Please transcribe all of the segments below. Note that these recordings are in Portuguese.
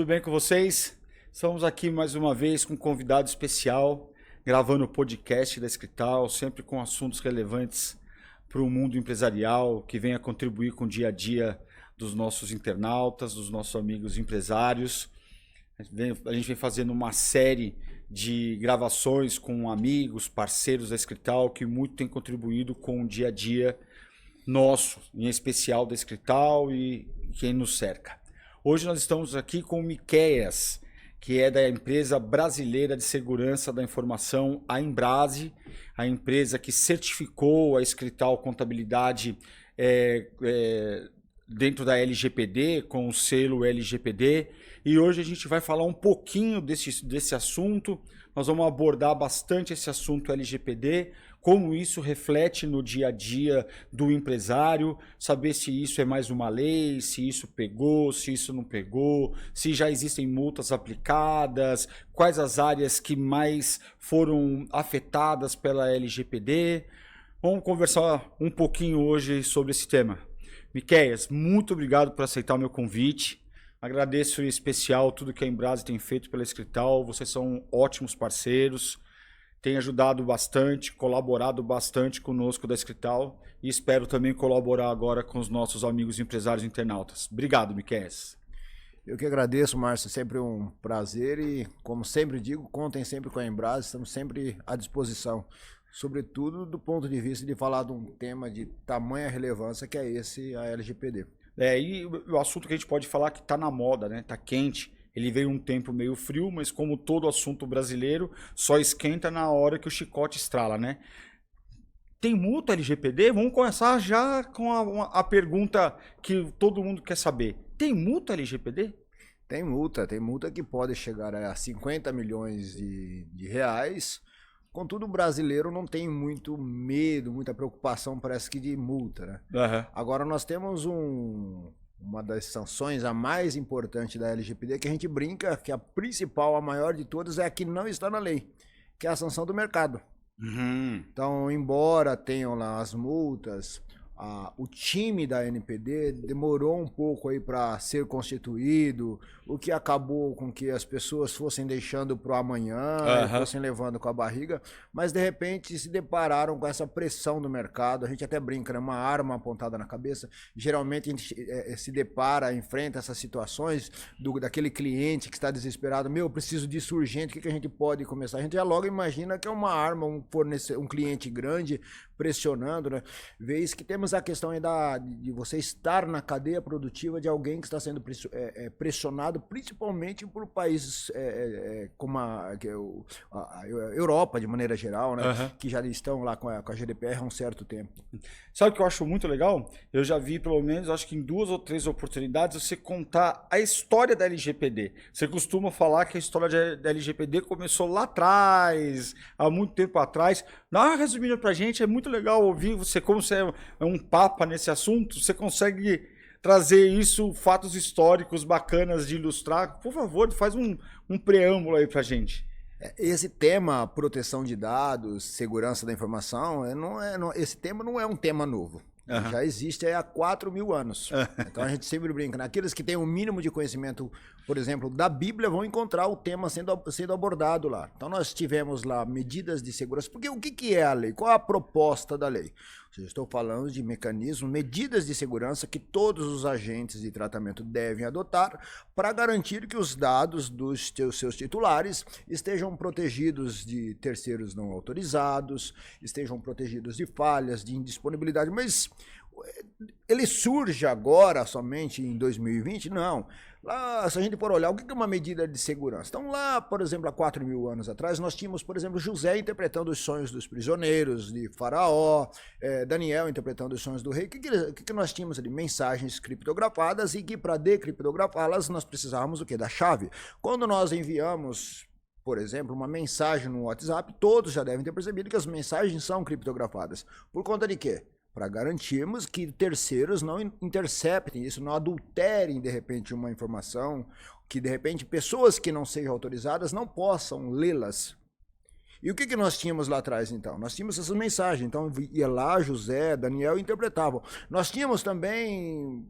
bem com vocês? Estamos aqui mais uma vez com um convidado especial, gravando o podcast da Escrital, sempre com assuntos relevantes para o mundo empresarial, que venha contribuir com o dia a dia dos nossos internautas, dos nossos amigos empresários. A gente vem fazendo uma série de gravações com amigos, parceiros da Escrital, que muito tem contribuído com o dia a dia nosso, em especial da Escrital e quem nos cerca. Hoje nós estamos aqui com o Miqueias, que é da empresa brasileira de segurança da informação, a Embrase, a empresa que certificou a Escrital Contabilidade dentro da LGPD, com o selo LGPD. E hoje a gente vai falar um pouquinho desse assunto. Nós vamos abordar bastante esse assunto LGPD, como isso reflete no dia a dia do empresário, saber se isso é mais uma lei, se isso pegou, se isso não pegou, se já existem multas aplicadas, quais as áreas que mais foram afetadas pela LGPD. Vamos conversar um pouquinho hoje sobre esse tema. Miqueias, muito obrigado por aceitar o meu convite. Agradeço em especial tudo que a Embrase tem feito pela Escrital. Vocês são ótimos parceiros, têm ajudado bastante, colaborado bastante conosco da Escrital e espero também colaborar agora com os nossos amigos empresários e internautas. Obrigado, Miqueias. Eu que agradeço, Márcio, sempre um prazer e, como sempre digo, contem sempre com a Embrase, estamos sempre à disposição, sobretudo do ponto de vista de falar de um tema de tamanha relevância que é esse, a LGPD. E o assunto que a gente pode falar que está na moda, né? Está quente. Ele veio um tempo meio frio, mas como todo assunto brasileiro, só esquenta na hora que o chicote estrala, né? Tem multa LGPD? Vamos começar já com a pergunta que todo mundo quer saber. Tem multa LGPD? Tem multa que pode chegar a 50 milhões de reais. Contudo, o brasileiro não tem muito medo, muita preocupação, parece que de multa, né? Uhum. Agora nós temos uma das sanções, a mais importante da LGPD, que a gente brinca que a principal, a maior de todas, é a que não está na lei, que é a sanção do mercado. Uhum. Então, embora tenham lá as multas, o time da NPD demorou um pouco aí para ser constituído, o que acabou com que as pessoas fossem deixando para o amanhã, fossem levando com a barriga, mas de repente se depararam com essa pressão do mercado. A gente até brinca, né? Uma arma apontada na cabeça. Geralmente a gente se depara, enfrenta essas situações daquele cliente que está desesperado. Eu preciso disso urgente, o que a gente pode começar? A gente já logo imagina que é uma arma, um cliente grande pressionando, né? Vez que temos a questão aí de você estar na cadeia produtiva de alguém que está sendo pressionado, principalmente por países como a Europa, de maneira geral, né? Que já estão lá com a GDPR há um certo tempo. Sabe o que eu acho muito legal? Eu já vi, pelo menos, acho que em 2 ou 3 oportunidades, você contar a história da LGPD. Você costuma falar que a história da LGPD começou lá atrás, há muito tempo atrás. Dá uma resumida pra gente, é muito legal ouvir você, como você é um papa nesse assunto, você consegue trazer isso, fatos históricos bacanas de ilustrar. Por favor, faz um preâmbulo aí pra gente. Esse tema, proteção de dados, segurança da informação, esse tema não é um tema novo. Já existe há 4.000 anos. Então a gente sempre brinca, né? Aqueles que têm um mínimo de conhecimento, por exemplo, da Bíblia, vão encontrar o tema sendo abordado lá. Então nós tivemos lá medidas de segurança. Porque o que é a lei? Qual é a proposta da lei? Eu estou falando de mecanismos, medidas de segurança que todos os agentes de tratamento devem adotar para garantir que os dados dos seus titulares estejam protegidos de terceiros não autorizados, estejam protegidos de falhas, de indisponibilidade. Mas ele surge agora somente em 2020? Não. Lá, se a gente for olhar, o que é uma medida de segurança? Então lá, por exemplo, há 4.000 anos atrás, nós tínhamos, por exemplo, José interpretando os sonhos dos prisioneiros, de Faraó, Daniel interpretando os sonhos do rei. O que nós tínhamos ali? Mensagens criptografadas e que para decriptografá-las nós precisávamos do quê? Da chave. Quando nós enviamos, por exemplo, uma mensagem no WhatsApp, todos já devem ter percebido que as mensagens são criptografadas. Por conta de quê? Para garantirmos que terceiros não interceptem isso, não adulterem de repente uma informação, que de repente pessoas que não sejam autorizadas não possam lê-las. E o que nós tínhamos lá atrás então? Nós tínhamos essas mensagens, então ia lá José, Daniel interpretavam. Nós tínhamos também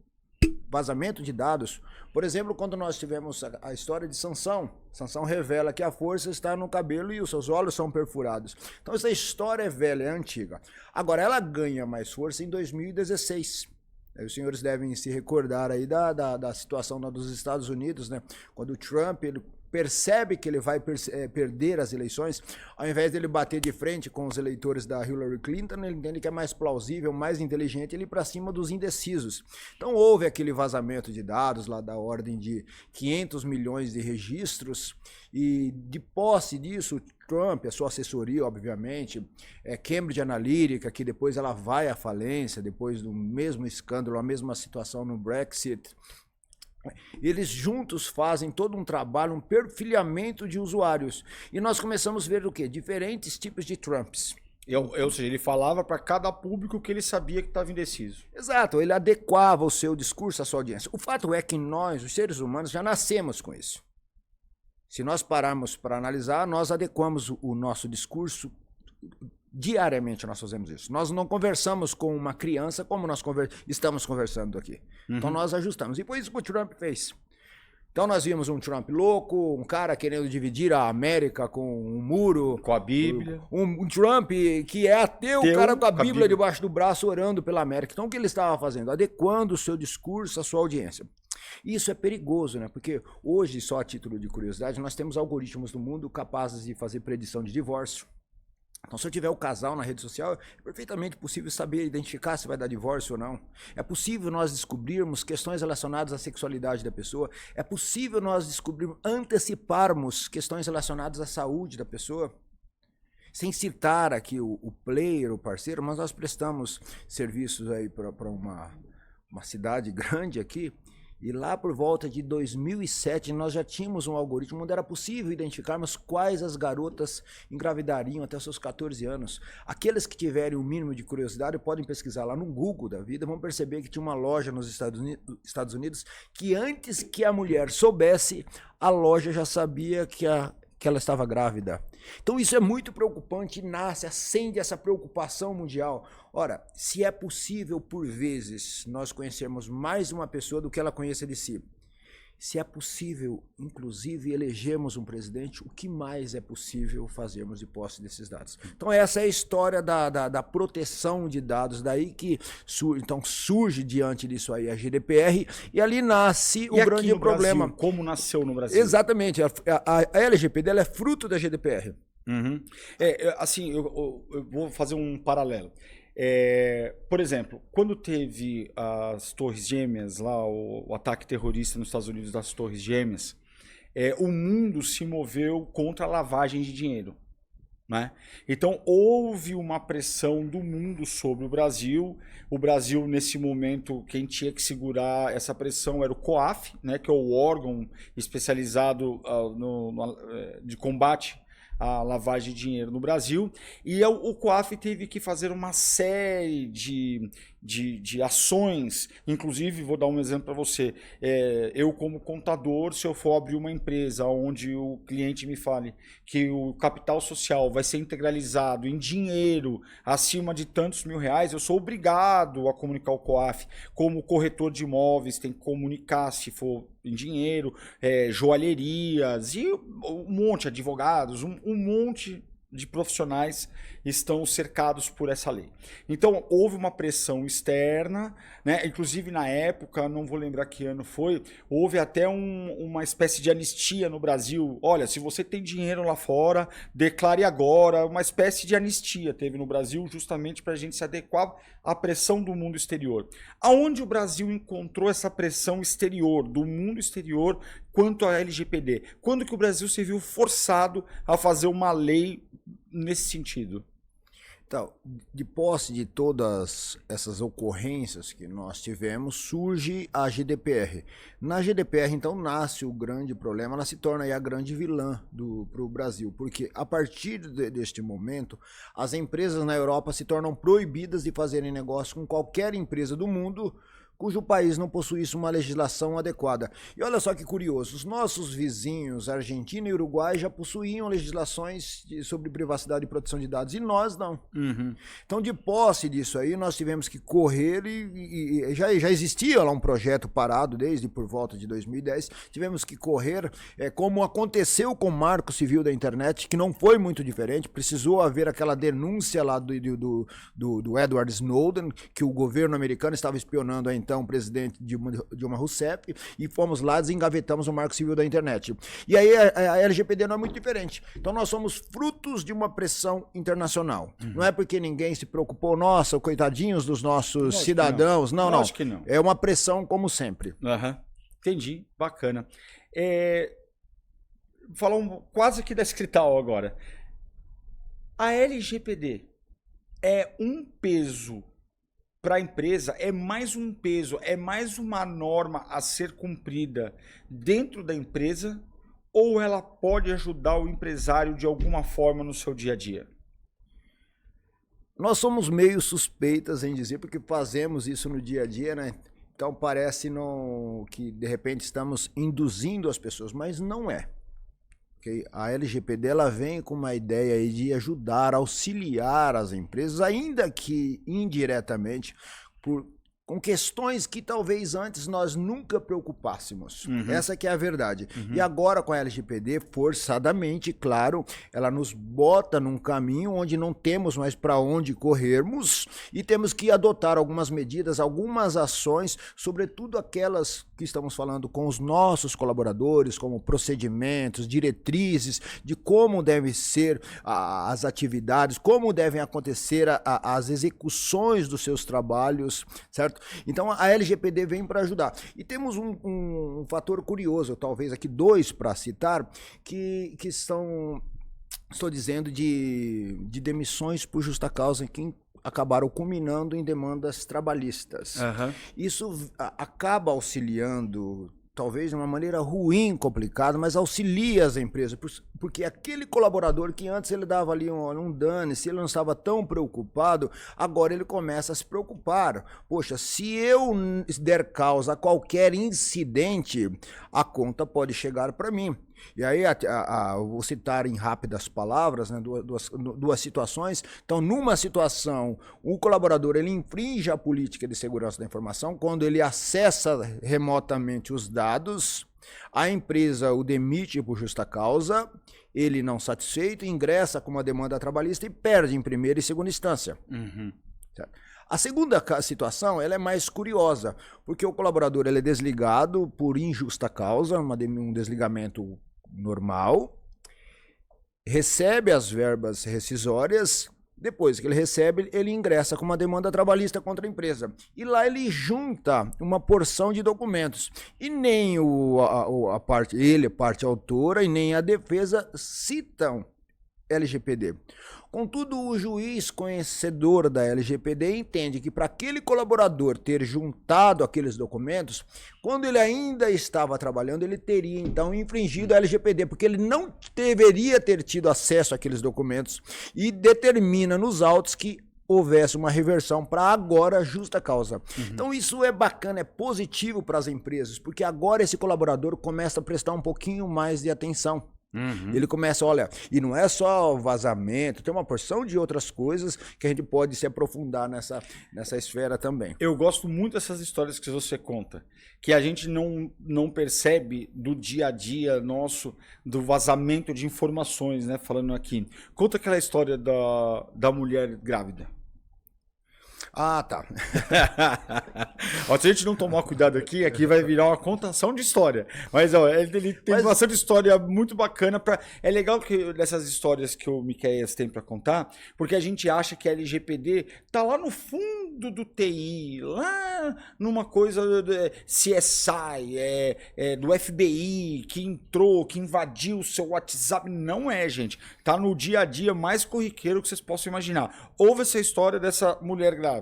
vazamento de dados, por exemplo, quando nós tivemos a história de Sansão, Sansão revela que a força está no cabelo e os seus olhos são perfurados. Então essa história é velha, é antiga. Agora, ela ganha mais força em 2016. Os senhores devem se recordar aí da situação dos Estados Unidos, né? Quando o Trump ele percebe que ele vai perder as eleições, ao invés dele bater de frente com os eleitores da Hillary Clinton, ele entende que é mais plausível, mais inteligente ele ir para cima dos indecisos. Então houve aquele vazamento de dados lá da ordem de 500 milhões de registros e de posse disso, Trump, a sua assessoria, obviamente, Cambridge Analytica, que depois ela vai à falência, depois do mesmo escândalo, a mesma situação no Brexit. Eles juntos fazem todo um trabalho, um perfilhamento de usuários. E nós começamos a ver o quê? Diferentes tipos de Trumps. Ou seja, ele falava para cada público que ele sabia que estava indeciso. Exato, ele adequava o seu discurso à sua audiência. O fato é que nós, os seres humanos, já nascemos com isso. Se nós pararmos para analisar, nós adequamos o nosso discurso. Diariamente nós fazemos isso. Nós não conversamos com uma criança como nós estamos conversando aqui. Então nós ajustamos. E foi isso que o Trump fez. Então nós vimos um Trump louco, um cara querendo dividir a América com um muro. Com a Bíblia. Um Trump que é ateu, o cara com a Bíblia debaixo do braço orando pela América. Então o que ele estava fazendo? Adequando o seu discurso à sua audiência. Isso é perigoso, né? Porque hoje, só a título de curiosidade, nós temos algoritmos no mundo capazes de fazer predição de divórcio. Então, se eu tiver o casal na rede social, é perfeitamente possível saber identificar se vai dar divórcio ou não. É possível nós descobrirmos questões relacionadas à sexualidade da pessoa. É possível nós descobrirmos, anteciparmos questões relacionadas à saúde da pessoa. Sem citar aqui o player, o parceiro, mas nós prestamos serviços aí para uma cidade grande aqui. E lá por volta de 2007 nós já tínhamos um algoritmo onde era possível identificarmos quais as garotas engravidariam até os seus 14 anos. Aqueles que tiverem o mínimo de curiosidade podem pesquisar lá no Google da vida, vão perceber que tinha uma loja nos Estados Unidos que antes que a mulher soubesse, a loja já sabia que ela estava grávida. Então isso é muito preocupante e acende essa preocupação mundial. Ora, se é possível por vezes nós conhecermos mais uma pessoa do que ela conheça de si, se é possível, inclusive, elegermos um presidente, o que mais é possível fazermos de posse desses dados? Então essa é a história da proteção de dados, daí que surge diante disso aí a GDPR, e ali nasce o grande problema. Brasil, como nasceu no Brasil? Exatamente, a LGPD ela é fruto da GDPR. Uhum. Assim, eu vou fazer um paralelo. Por exemplo, quando teve as Torres Gêmeas, lá o ataque terrorista nos Estados Unidos das Torres Gêmeas, o mundo se moveu contra a lavagem de dinheiro, né? Então houve uma pressão do mundo sobre o Brasil. O Brasil, nesse momento, quem tinha que segurar essa pressão era o COAF, né, que é o órgão especializado de combate a lavagem de dinheiro no Brasil, e o COAF teve que fazer uma série de ações. Inclusive, vou dar um exemplo para você, eu como contador, se eu for abrir uma empresa onde o cliente me fale que o capital social vai ser integralizado em dinheiro acima de tantos R$1.000, eu sou obrigado a comunicar ao COAF. Como corretor de imóveis tem que comunicar se for em dinheiro, joalherias e um monte de advogados, um monte de profissionais estão cercados por essa lei. Então, houve uma pressão externa, né? Inclusive na época, não vou lembrar que ano foi, houve até uma espécie de anistia no Brasil. Olha, se você tem dinheiro lá fora, declare agora. Uma espécie de anistia teve no Brasil, justamente para a gente se adequar à pressão do mundo exterior. Aonde o Brasil encontrou essa pressão exterior, do mundo exterior, quanto à LGPD? Quando que o Brasil se viu forçado a fazer uma lei nesse sentido? Então, de posse de todas essas ocorrências que nós tivemos, surge a GDPR. Na GDPR, então, nasce o grande problema, ela se torna aí a grande vilã para o Brasil, porque a partir deste momento, as empresas na Europa se tornam proibidas de fazerem negócio com qualquer empresa do mundo cujo país não possuísse uma legislação adequada. E olha só que curioso, os nossos vizinhos, Argentina e Uruguai, já possuíam legislações sobre privacidade e proteção de dados, e nós não. Então, de posse disso aí, nós tivemos que correr e já existia lá um projeto parado desde por volta de 2010, tivemos que correr, como aconteceu com o Marco Civil da Internet, que não foi muito diferente, precisou haver aquela denúncia lá do Edward Snowden, que o governo americano estava espionando a então presidente Dilma Rousseff, e fomos lá, desengavetamos o Marco Civil da Internet. E aí a LGPD não é muito diferente. Então nós somos frutos de uma pressão internacional. Não é porque ninguém se preocupou, nossa, coitadinhos dos nossos cidadãos. Não. Acho que não. É uma pressão como sempre. Entendi, bacana. Falar quase que da escrital agora. A LGPD é um peso para a empresa, é mais um peso, é mais uma norma a ser cumprida dentro da empresa, ou ela pode ajudar o empresário de alguma forma no seu dia a dia? Nós somos meio suspeitas em dizer, porque fazemos isso no dia a dia, né? Então parece que de repente estamos induzindo as pessoas, mas não é. Okay? A LGPD ela vem com uma ideia aí de ajudar, auxiliar as empresas, ainda que indiretamente, com questões que talvez antes nós nunca preocupássemos. Essa que é a verdade. E agora com a LGPD, forçadamente, claro, ela nos bota num caminho onde não temos mais para onde corrermos e temos que adotar algumas medidas, algumas ações, sobretudo aquelas que estamos falando com os nossos colaboradores, como procedimentos, diretrizes de como devem ser as atividades, como devem acontecer as execuções dos seus trabalhos, certo? Então a LGPD vem para ajudar. E temos um fator curioso, talvez aqui dois para citar, que são, estou dizendo, de demissões por justa causa que acabaram culminando em demandas trabalhistas. Isso acaba auxiliando, talvez de uma maneira ruim, complicada, mas auxilia as empresas, porque aquele colaborador que antes ele dava ali um dano, se ele não estava tão preocupado, agora ele começa a se preocupar. Poxa, se eu der causa a qualquer incidente, a conta pode chegar para mim. E aí, vou citar em rápidas palavras, né, duas situações. Então, numa situação, o colaborador ele infringe a política de segurança da informação quando ele acessa remotamente os dados, a empresa o demite por justa causa, ele não satisfeito, ingressa com uma demanda trabalhista e perde em primeira e segunda instância. Certo? A segunda situação ela é mais curiosa, porque o colaborador ele é desligado por injusta causa, um desligamento normal, recebe as verbas rescisórias, depois que ele recebe, ele ingressa com uma demanda trabalhista contra a empresa. E lá ele junta uma porção de documentos. E nem a parte autora, e nem a defesa citam LGPD. Contudo, o juiz conhecedor da LGPD entende que para aquele colaborador ter juntado aqueles documentos, quando ele ainda estava trabalhando, ele teria então infringido a LGPD, porque ele não deveria ter tido acesso àqueles documentos, e determina nos autos que houvesse uma reversão para agora justa causa. Então isso é bacana, é positivo para as empresas, porque agora esse colaborador começa a prestar um pouquinho mais de atenção. Ele começa, olha, e não é só vazamento, tem uma porção de outras coisas que a gente pode se aprofundar nessa esfera também. Eu gosto muito dessas histórias que você conta, que a gente não percebe do dia a dia nosso, do vazamento de informações, né? Falando aqui. Conta aquela história da mulher grávida. Ah, tá. Ó, se a gente não tomar cuidado aqui vai virar uma contação de história. Mas ó, ele tem bastante história muito bacana. É legal que dessas histórias que o Miquéias tem para contar, porque a gente acha que a LGPD tá lá no fundo do TI, lá numa coisa do CSI, do FBI, que entrou, que invadiu o seu WhatsApp. Não é, gente. Tá no dia a dia mais corriqueiro que vocês possam imaginar. Houve essa história dessa mulher grávida.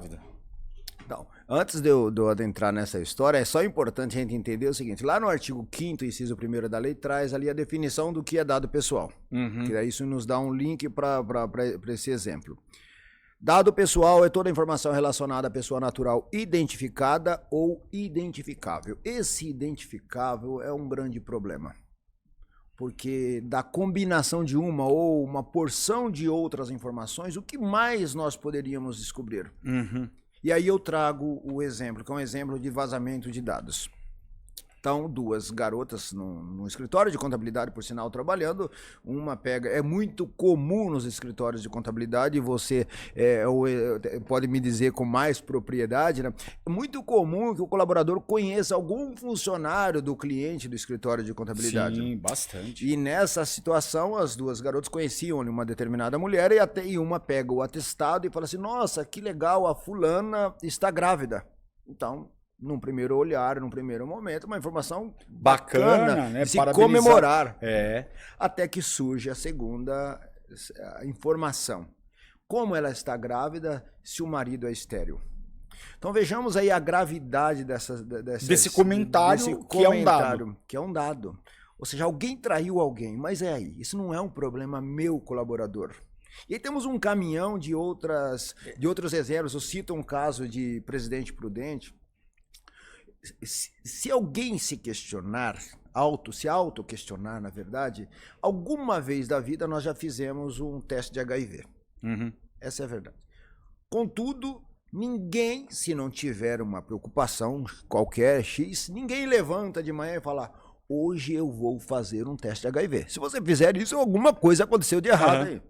Então, antes de eu adentrar nessa história, é só importante a gente entender o seguinte: lá no artigo 5º, inciso 1º da lei, traz ali a definição do que é dado pessoal. Que daí isso nos dá um link para esse exemplo. Dado pessoal é toda informação relacionada à pessoa natural identificada ou identificável. Esse identificável é um grande problema, porque da combinação de uma ou uma porção de outras informações, o que mais nós poderíamos descobrir? E aí eu trago o exemplo, que é um exemplo de vazamento de dados. Então, duas garotas no escritório de contabilidade, por sinal, trabalhando, uma pega... É muito comum nos escritórios de contabilidade, você pode me dizer com mais propriedade, né? É muito comum que o colaborador conheça algum funcionário do cliente do escritório de contabilidade. Sim, bastante. E nessa situação, as duas garotas conheciam uma determinada mulher e uma pega o atestado e fala assim, nossa, que legal, a fulana está grávida. Então... num primeiro olhar, num primeiro momento, uma informação bacana, né? De se comemorar. Até que surge a segunda informação. Como ela está grávida se o marido é estéril? Então vejamos aí a gravidade desse comentário, que é um dado. Ou seja, alguém traiu alguém, mas isso não é um problema meu, colaborador. E aí temos um caminhão de outros exemplos. Eu cito um caso de Presidente Prudente. Se alguém se questionar, se auto-questionar, na verdade, alguma vez da vida nós já fizemos um teste de HIV. Essa é a verdade. Contudo, ninguém, se não tiver uma preocupação qualquer, ninguém levanta de manhã e fala, hoje eu vou fazer um teste de HIV. Se você fizer isso, alguma coisa aconteceu de errado aí.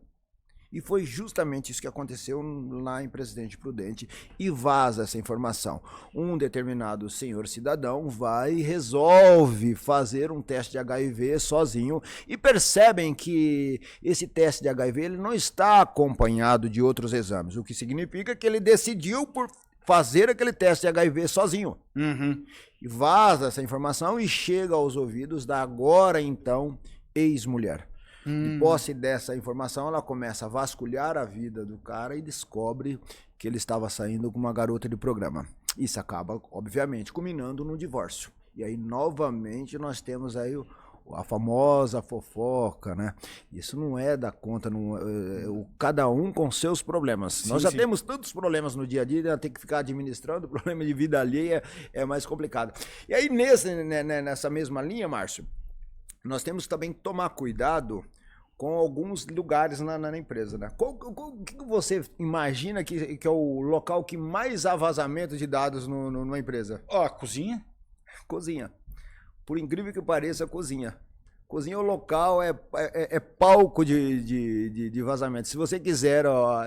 E foi justamente isso que aconteceu lá em Presidente Prudente e vaza essa informação. Um determinado senhor cidadão vai e resolve fazer um teste de HIV sozinho e percebem que esse teste de HIV ele não está acompanhado de outros exames, o que significa que ele decidiu por fazer aquele teste de HIV sozinho. E vaza essa informação e chega aos ouvidos da agora então ex-mulher. De posse dessa informação, ela começa a vasculhar a vida do cara e descobre que ele estava saindo com uma garota de programa. Isso acaba, obviamente, culminando no divórcio. E aí, novamente, nós temos aí a famosa fofoca, né? Isso não é da conta, cada um com seus problemas. Sim, nós já temos tantos problemas no dia a dia, ter que ficar administrando, o problema de vida alheia é mais complicado. E aí, nessa mesma linha, Márcio, nós temos também que tomar cuidado com alguns lugares na empresa, né? O que você imagina que é o local que mais há vazamento de dados numa empresa? Cozinha. Cozinha. Por incrível que pareça, cozinha. Cozinha é o local, é palco de vazamento. Se você quiser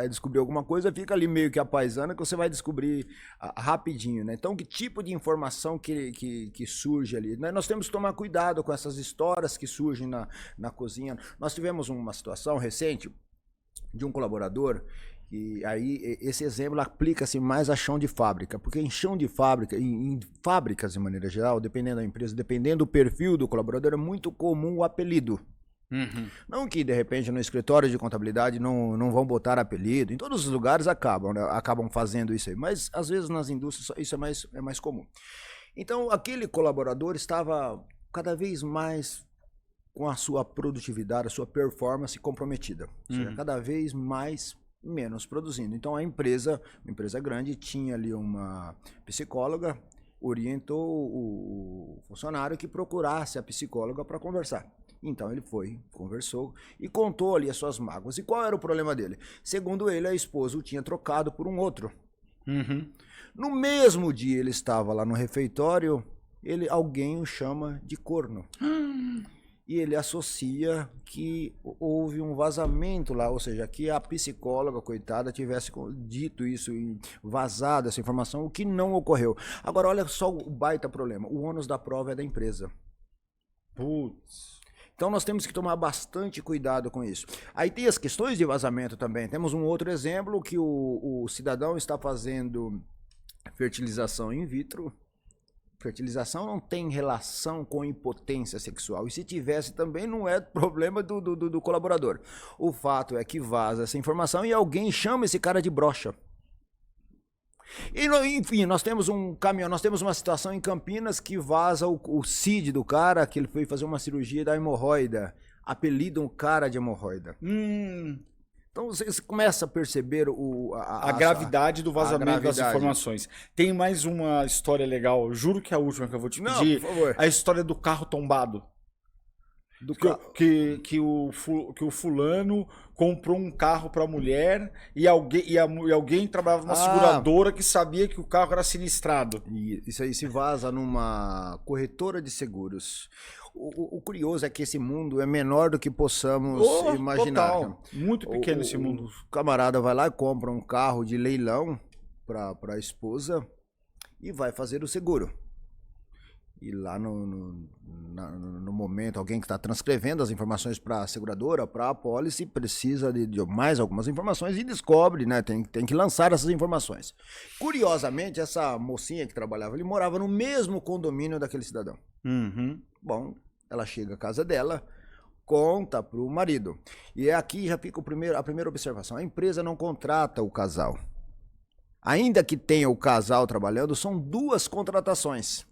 descobrir alguma coisa, fica ali meio que a paisana que você vai descobrir rapidinho, né? Então, que tipo de informação que surge ali? Nós temos que tomar cuidado com essas histórias que surgem na cozinha. Nós tivemos uma situação recente de um colaborador e aí esse exemplo aplica-se mais a chão de fábrica, porque em chão de fábrica, em fábricas de maneira geral, dependendo da empresa, dependendo do perfil do colaborador, é muito comum o apelido. Não que de repente no escritório de contabilidade não vão botar apelido, em todos os lugares acabam fazendo isso aí, mas às vezes nas indústrias isso é mais comum. Então aquele colaborador estava cada vez mais com a sua produtividade, a sua performance comprometida, ou seja, cada vez menos produzindo. Então a empresa, uma empresa grande, tinha ali uma psicóloga, orientou o funcionário que procurasse a psicóloga para conversar. Então ele foi, conversou e contou ali as suas mágoas. E qual era o problema dele? Segundo ele, a esposa o tinha trocado por um outro. No mesmo dia ele estava lá no refeitório, alguém o chama de corno. E ele associa que houve um vazamento lá, ou seja, que a psicóloga, coitada, tivesse dito isso e vazado essa informação, o que não ocorreu. Agora, olha só o baita problema. O ônus da prova é da empresa. Putz. Então nós temos que tomar bastante cuidado com isso. Aí tem as questões de vazamento também. Temos um outro exemplo que o cidadão está fazendo fertilização in vitro. Fertilização não tem relação com impotência sexual. E se tivesse também não é problema do colaborador. O fato é que vaza essa informação e alguém chama esse cara de broxa. E, enfim, nós temos um caminhão, nós temos uma situação em Campinas que vaza o CID do cara, que ele foi fazer uma cirurgia da hemorroida. Apelidam o cara de hemorroida. Então Então você começa a perceber a gravidade do vazamento das informações. Tem mais uma história legal, eu juro que é a última que eu vou te pedir. Por favor. A história do carro tombado. Que o fulano comprou um carro para a mulher e alguém trabalhava numa seguradora que sabia que o carro era sinistrado. E isso aí se vaza numa corretora de seguros. O curioso é que esse mundo é menor do que possamos imaginar. Total. Muito pequeno esse mundo. O camarada vai lá e compra um carro de leilão para a esposa e vai fazer o seguro. E lá no momento, alguém que está transcrevendo as informações para a seguradora, para a apólice, precisa de mais algumas informações e descobre, né? Tem que lançar essas informações. Curiosamente, essa mocinha que trabalhava ali morava no mesmo condomínio daquele cidadão. Uhum. Bom, ela chega à casa dela, conta para o marido. E aqui já fica a primeira observação. A empresa não contrata o casal. Ainda que tenha o casal trabalhando, são 2 contratações.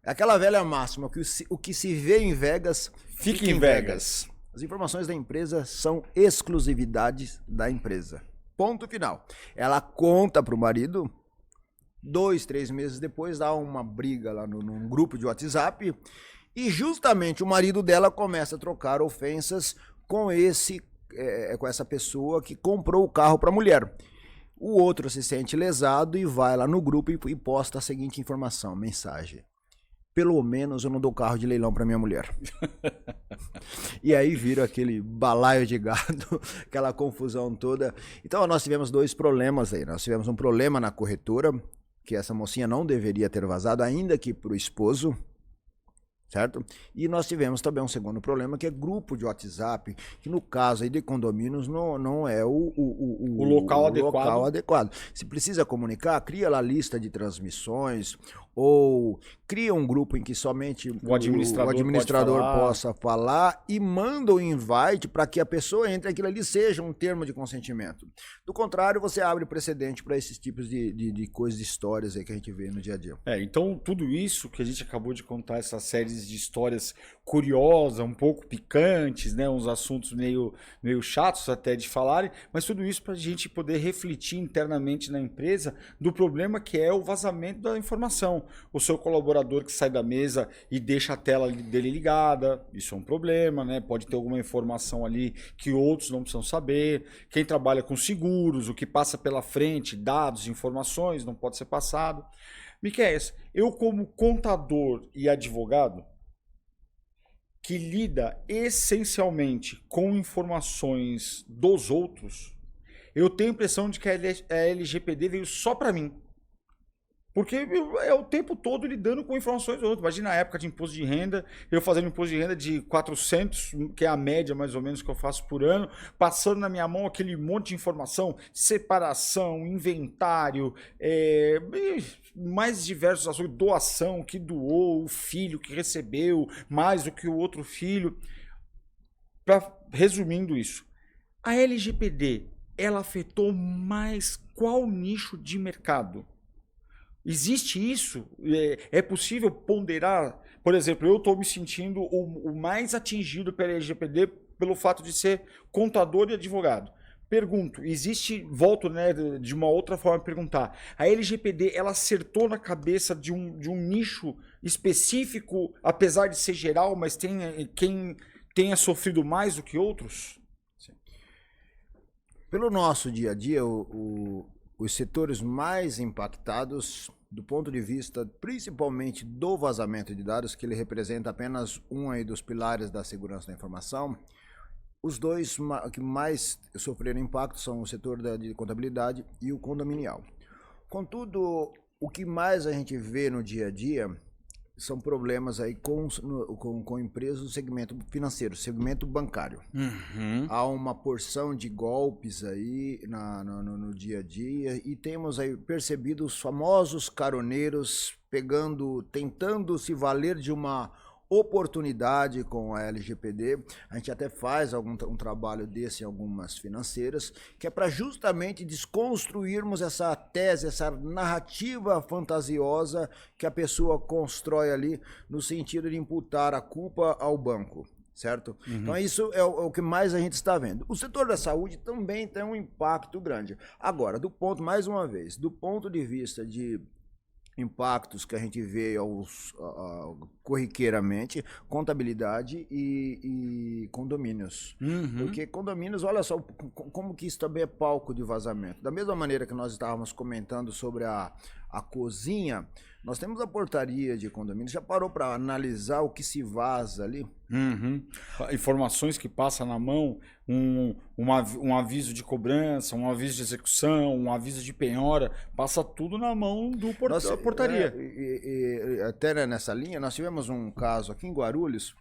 É aquela velha máxima que o que se vê em Vegas, fica em Vegas. As informações da empresa são exclusividades da empresa. Ponto final. Ela conta para o marido, 2, 3 meses depois dá uma briga lá num grupo de WhatsApp e justamente o marido dela começa a trocar ofensas com essa pessoa que comprou o carro para a mulher. O outro se sente lesado e vai lá no grupo e posta a seguinte informação, mensagem. Pelo menos eu não dou carro de leilão para minha mulher. E aí vira aquele balaio de gado, aquela confusão toda. Então nós tivemos 2 problemas aí. Nós tivemos um problema na corretora, que essa mocinha não deveria ter vazado, ainda que para o esposo, certo? E nós tivemos também um segundo problema, que é grupo de WhatsApp, que no caso aí de condomínios não é o local adequado. Se precisa comunicar, cria lá lista de transmissões, ou cria um grupo em que somente o administrador possa falar e manda o invite para que a pessoa entre, aquilo ali seja um termo de consentimento. Do contrário, você abre precedente para esses tipos de coisas, de histórias aí que a gente vê no dia a dia. Então tudo isso que a gente acabou de contar, essas séries de histórias curiosas, um pouco picantes, né? Uns assuntos meio chatos até de falarem, mas tudo isso para a gente poder refletir internamente na empresa do problema que é o vazamento da informação. O seu colaborador que sai da mesa e deixa a tela dele ligada, isso é um problema, né? Pode ter alguma informação ali que outros não precisam saber. Quem trabalha com seguros, o que passa pela frente, dados, informações, não pode ser passado. Miquéias, eu como contador e advogado, que lida essencialmente com informações dos outros, eu tenho a impressão de que a LGPD veio só para mim. Porque é o tempo todo lidando com informações dos outros. Imagina a época de imposto de renda, eu fazendo imposto de renda de 400, que é a média mais ou menos que eu faço por ano, passando na minha mão aquele monte de informação, separação, inventário, mais diversos assuntos, doação, que doou, o filho que recebeu, mais do que o outro filho. Resumindo isso, a LGPD, ela afetou mais qual nicho de mercado? Existe isso? É possível ponderar? Por exemplo, eu estou me sentindo o mais atingido pela LGPD pelo fato de ser contador e advogado. Pergunto, volto, né, de uma outra forma a perguntar, a LGPD ela acertou na cabeça de um nicho específico, apesar de ser geral, mas tem quem tenha sofrido mais do que outros? Sim. Pelo nosso dia a dia, os setores mais impactados, do ponto de vista principalmente do vazamento de dados, que ele representa apenas um aí dos pilares da segurança da informação, os 2 que mais sofreram impacto são o setor de contabilidade e o condominial. Contudo, o que mais a gente vê no dia a dia são problemas aí com empresas do segmento financeiro, segmento bancário. Uhum. Há uma porção de golpes aí no dia a dia e temos aí percebido os famosos caroneiros tentando se valer de uma oportunidade com a LGPD. A gente até faz um trabalho desse em algumas financeiras, que é para justamente desconstruirmos essa tese, essa narrativa fantasiosa que a pessoa constrói ali no sentido de imputar a culpa ao banco. certo? Então isso é o que mais a gente está vendo. O setor da saúde também tem um impacto grande. Agora, mais uma vez, do ponto de vista de impactos que a gente vê corriqueiramente, contabilidade e condomínios. Porque condomínios, olha só como que isso também é palco de vazamento. Da mesma maneira que nós estávamos comentando sobre a cozinha, nós temos a portaria de condomínio. Já parou para analisar o que se vaza ali? Informações que passam na mão, um aviso de cobrança, um aviso de execução, um aviso de penhora, passa tudo na mão da portaria. Até nessa linha, nós tivemos um caso aqui em Guarulhos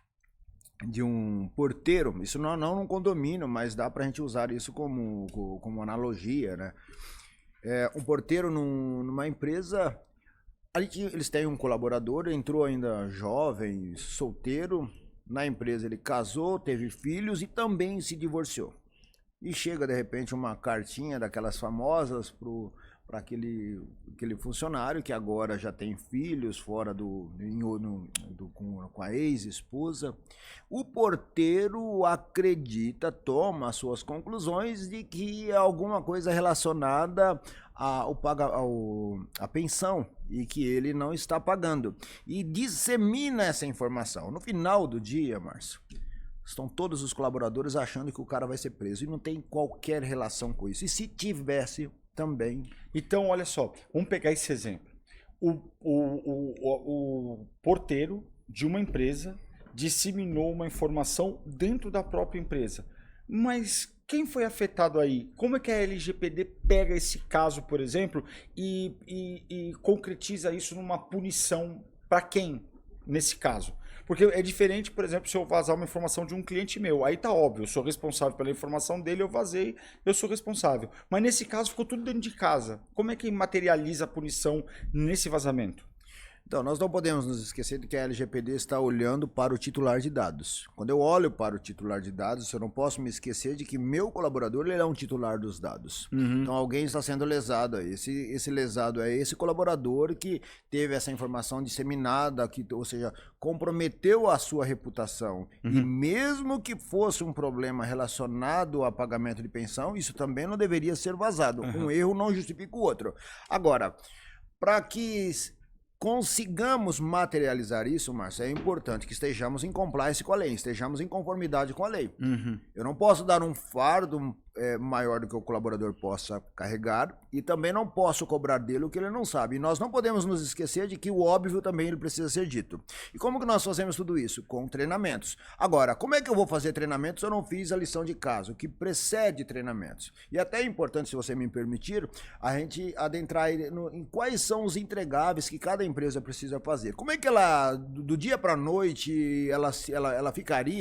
de um porteiro, isso não num condomínio, mas dá para a gente usar isso como analogia, né? Um porteiro numa empresa. Eles têm um colaborador, entrou ainda jovem, solteiro, na empresa ele casou, teve filhos e também se divorciou. E chega de repente uma cartinha daquelas famosas para aquele funcionário que agora já tem filhos fora com a ex-esposa. O porteiro acredita, toma as suas conclusões de que é alguma coisa relacionada a pensão e que ele não está pagando. E dissemina essa informação. No final do dia, Márcio, estão todos os colaboradores achando que o cara vai ser preso e não tem qualquer relação com isso. E se tivesse também... Então, olha só, vamos pegar esse exemplo. O porteiro de uma empresa disseminou uma informação dentro da própria empresa. Mas quem foi afetado aí? Como é que a LGPD pega esse caso, por exemplo, e concretiza isso numa punição para quem, nesse caso? Porque é diferente, por exemplo, se eu vazar uma informação de um cliente meu. Aí tá óbvio, eu sou responsável pela informação dele, eu vazei, eu sou responsável. Mas nesse caso ficou tudo dentro de casa. Como é que materializa a punição nesse vazamento? Então, nós não podemos nos esquecer de que a LGPD está olhando para o titular de dados. Quando eu olho para o titular de dados, eu não posso me esquecer de que meu colaborador ele é um titular dos dados. Então, alguém está sendo lesado aí. Esse lesado é esse colaborador que teve essa informação disseminada, ou seja, comprometeu a sua reputação. E mesmo que fosse um problema relacionado a pagamento de pensão, isso também não deveria ser vazado. Um erro não justifica o outro. Agora, para que consigamos materializar isso, Márcio, é importante que estejamos em compliance com a lei, estejamos em conformidade com a lei. Eu não posso dar um fardo maior do que o colaborador possa carregar e também não posso cobrar dele o que ele não sabe. E nós não podemos nos esquecer de que o óbvio também ele precisa ser dito. E como que nós fazemos tudo isso? Com treinamentos. Agora, como é que eu vou fazer treinamentos se eu não fiz a lição de casa, o que precede treinamentos? E até é importante, se você me permitir, a gente adentrar em quais são os entregáveis que cada empresa precisa fazer. Como é que ela, do dia para a noite, ela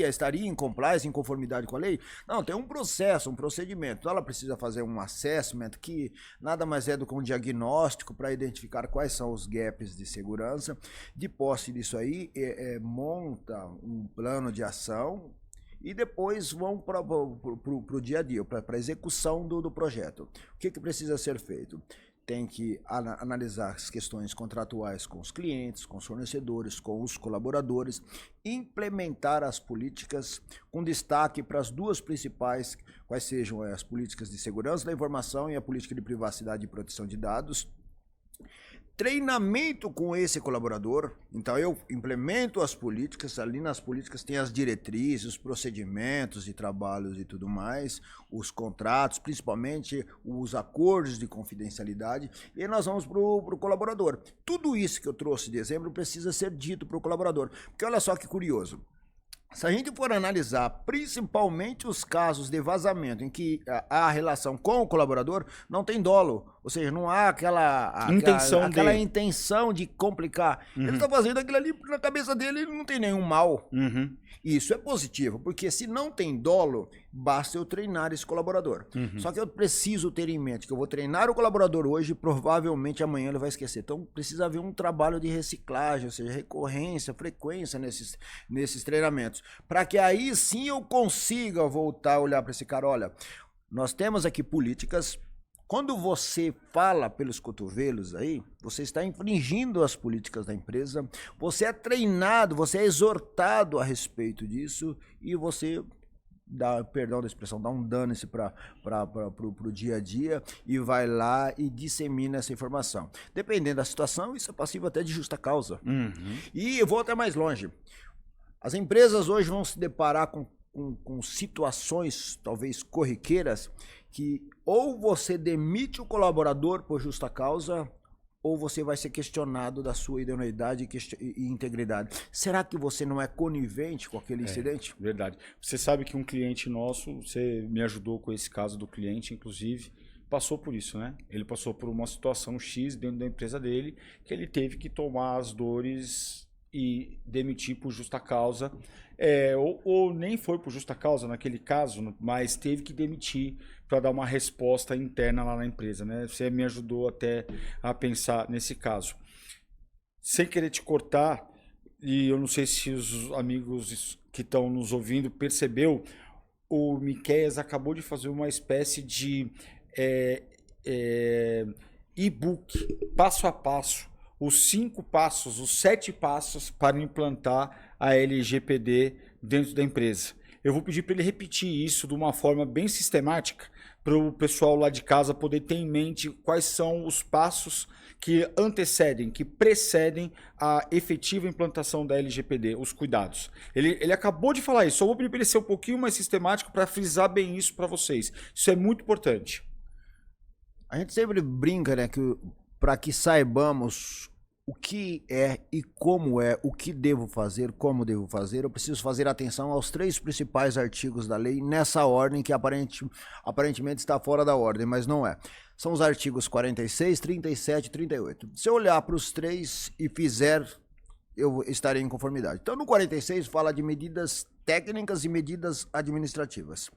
estaria em compliance, em conformidade com a lei? Não, tem um processo, um procedimento. Então ela precisa fazer um assessment que nada mais é do que um diagnóstico para identificar quais são os gaps de segurança. De posse disso aí, monta um plano de ação e depois vão para o dia a dia, para a execução do projeto. O que precisa ser feito? Tem que analisar as questões contratuais com os clientes, com os fornecedores, com os colaboradores, implementar as políticas com destaque para as duas principais, quais sejam as políticas de segurança da informação e a política de privacidade e proteção de dados. Treinamento com esse colaborador, então eu implemento as políticas, ali nas políticas tem as diretrizes, os procedimentos de trabalhos e tudo mais, os contratos, principalmente os acordos de confidencialidade, e aí nós vamos para o colaborador. Tudo isso que eu trouxe de exemplo precisa ser dito para o colaborador, porque olha só que curioso. Se a gente for analisar principalmente os casos de vazamento em que há relação com o colaborador, não tem dolo. Ou seja, não há aquela intenção de complicar. Ele está fazendo aquilo ali na cabeça dele, ele não tem nenhum mal. Isso é positivo, porque se não tem dolo, basta eu treinar esse colaborador. Só que eu preciso ter em mente que eu vou treinar o colaborador hoje e provavelmente amanhã ele vai esquecer. Então precisa haver um trabalho de reciclagem, ou seja, recorrência, frequência nesses treinamentos. Para que aí sim eu consiga voltar a olhar para esse cara, olha, nós temos aqui políticas Quando você fala pelos cotovelos aí, você está infringindo as políticas da empresa, você é treinado, você é exortado a respeito disso e você dá, perdão da expressão, dá um dano-se para o dia a dia e vai lá e dissemina essa informação. Dependendo da situação, isso é passivo até de justa causa. E eu vou até mais longe. As empresas hoje vão se deparar com situações talvez corriqueiras que ou você demite o colaborador por justa causa ou você vai ser questionado da sua idoneidade e integridade. Será que você não é conivente com aquele incidente? Verdade. Você sabe que um cliente nosso, você me ajudou com esse caso do cliente, inclusive, passou por isso, né? Ele passou por uma situação X dentro da empresa dele, que ele teve que tomar as dores e demitir por justa causa, ou nem foi por justa causa naquele caso, mas teve que demitir para dar uma resposta interna lá na empresa, né? Você me ajudou até a pensar nesse caso. Sem querer te cortar, e eu não sei se os amigos que estão nos ouvindo percebeu, o Miqueias acabou de fazer uma espécie de e-book, passo a passo, os 5 passos, os 7 passos para implantar a LGPD dentro da empresa. Eu vou pedir para ele repetir isso de uma forma bem sistemática para o pessoal lá de casa poder ter em mente quais são os passos que antecedem, que precedem a efetiva implantação da LGPD, os cuidados. Ele acabou de falar isso, só vou pedir para ele ser um pouquinho mais sistemático para frisar bem isso para vocês. Isso é muito importante. A gente sempre brinca, né, que para que saibamos o que é e como é, o que devo fazer, como devo fazer, eu preciso fazer atenção aos 3 principais artigos da lei, nessa ordem que aparentemente está fora da ordem, mas não é. São os artigos 46, 37 e 38. Se eu olhar para os 3 e fizer, eu estarei em conformidade. Então, no 46 fala de medidas técnicas e medidas administrativas.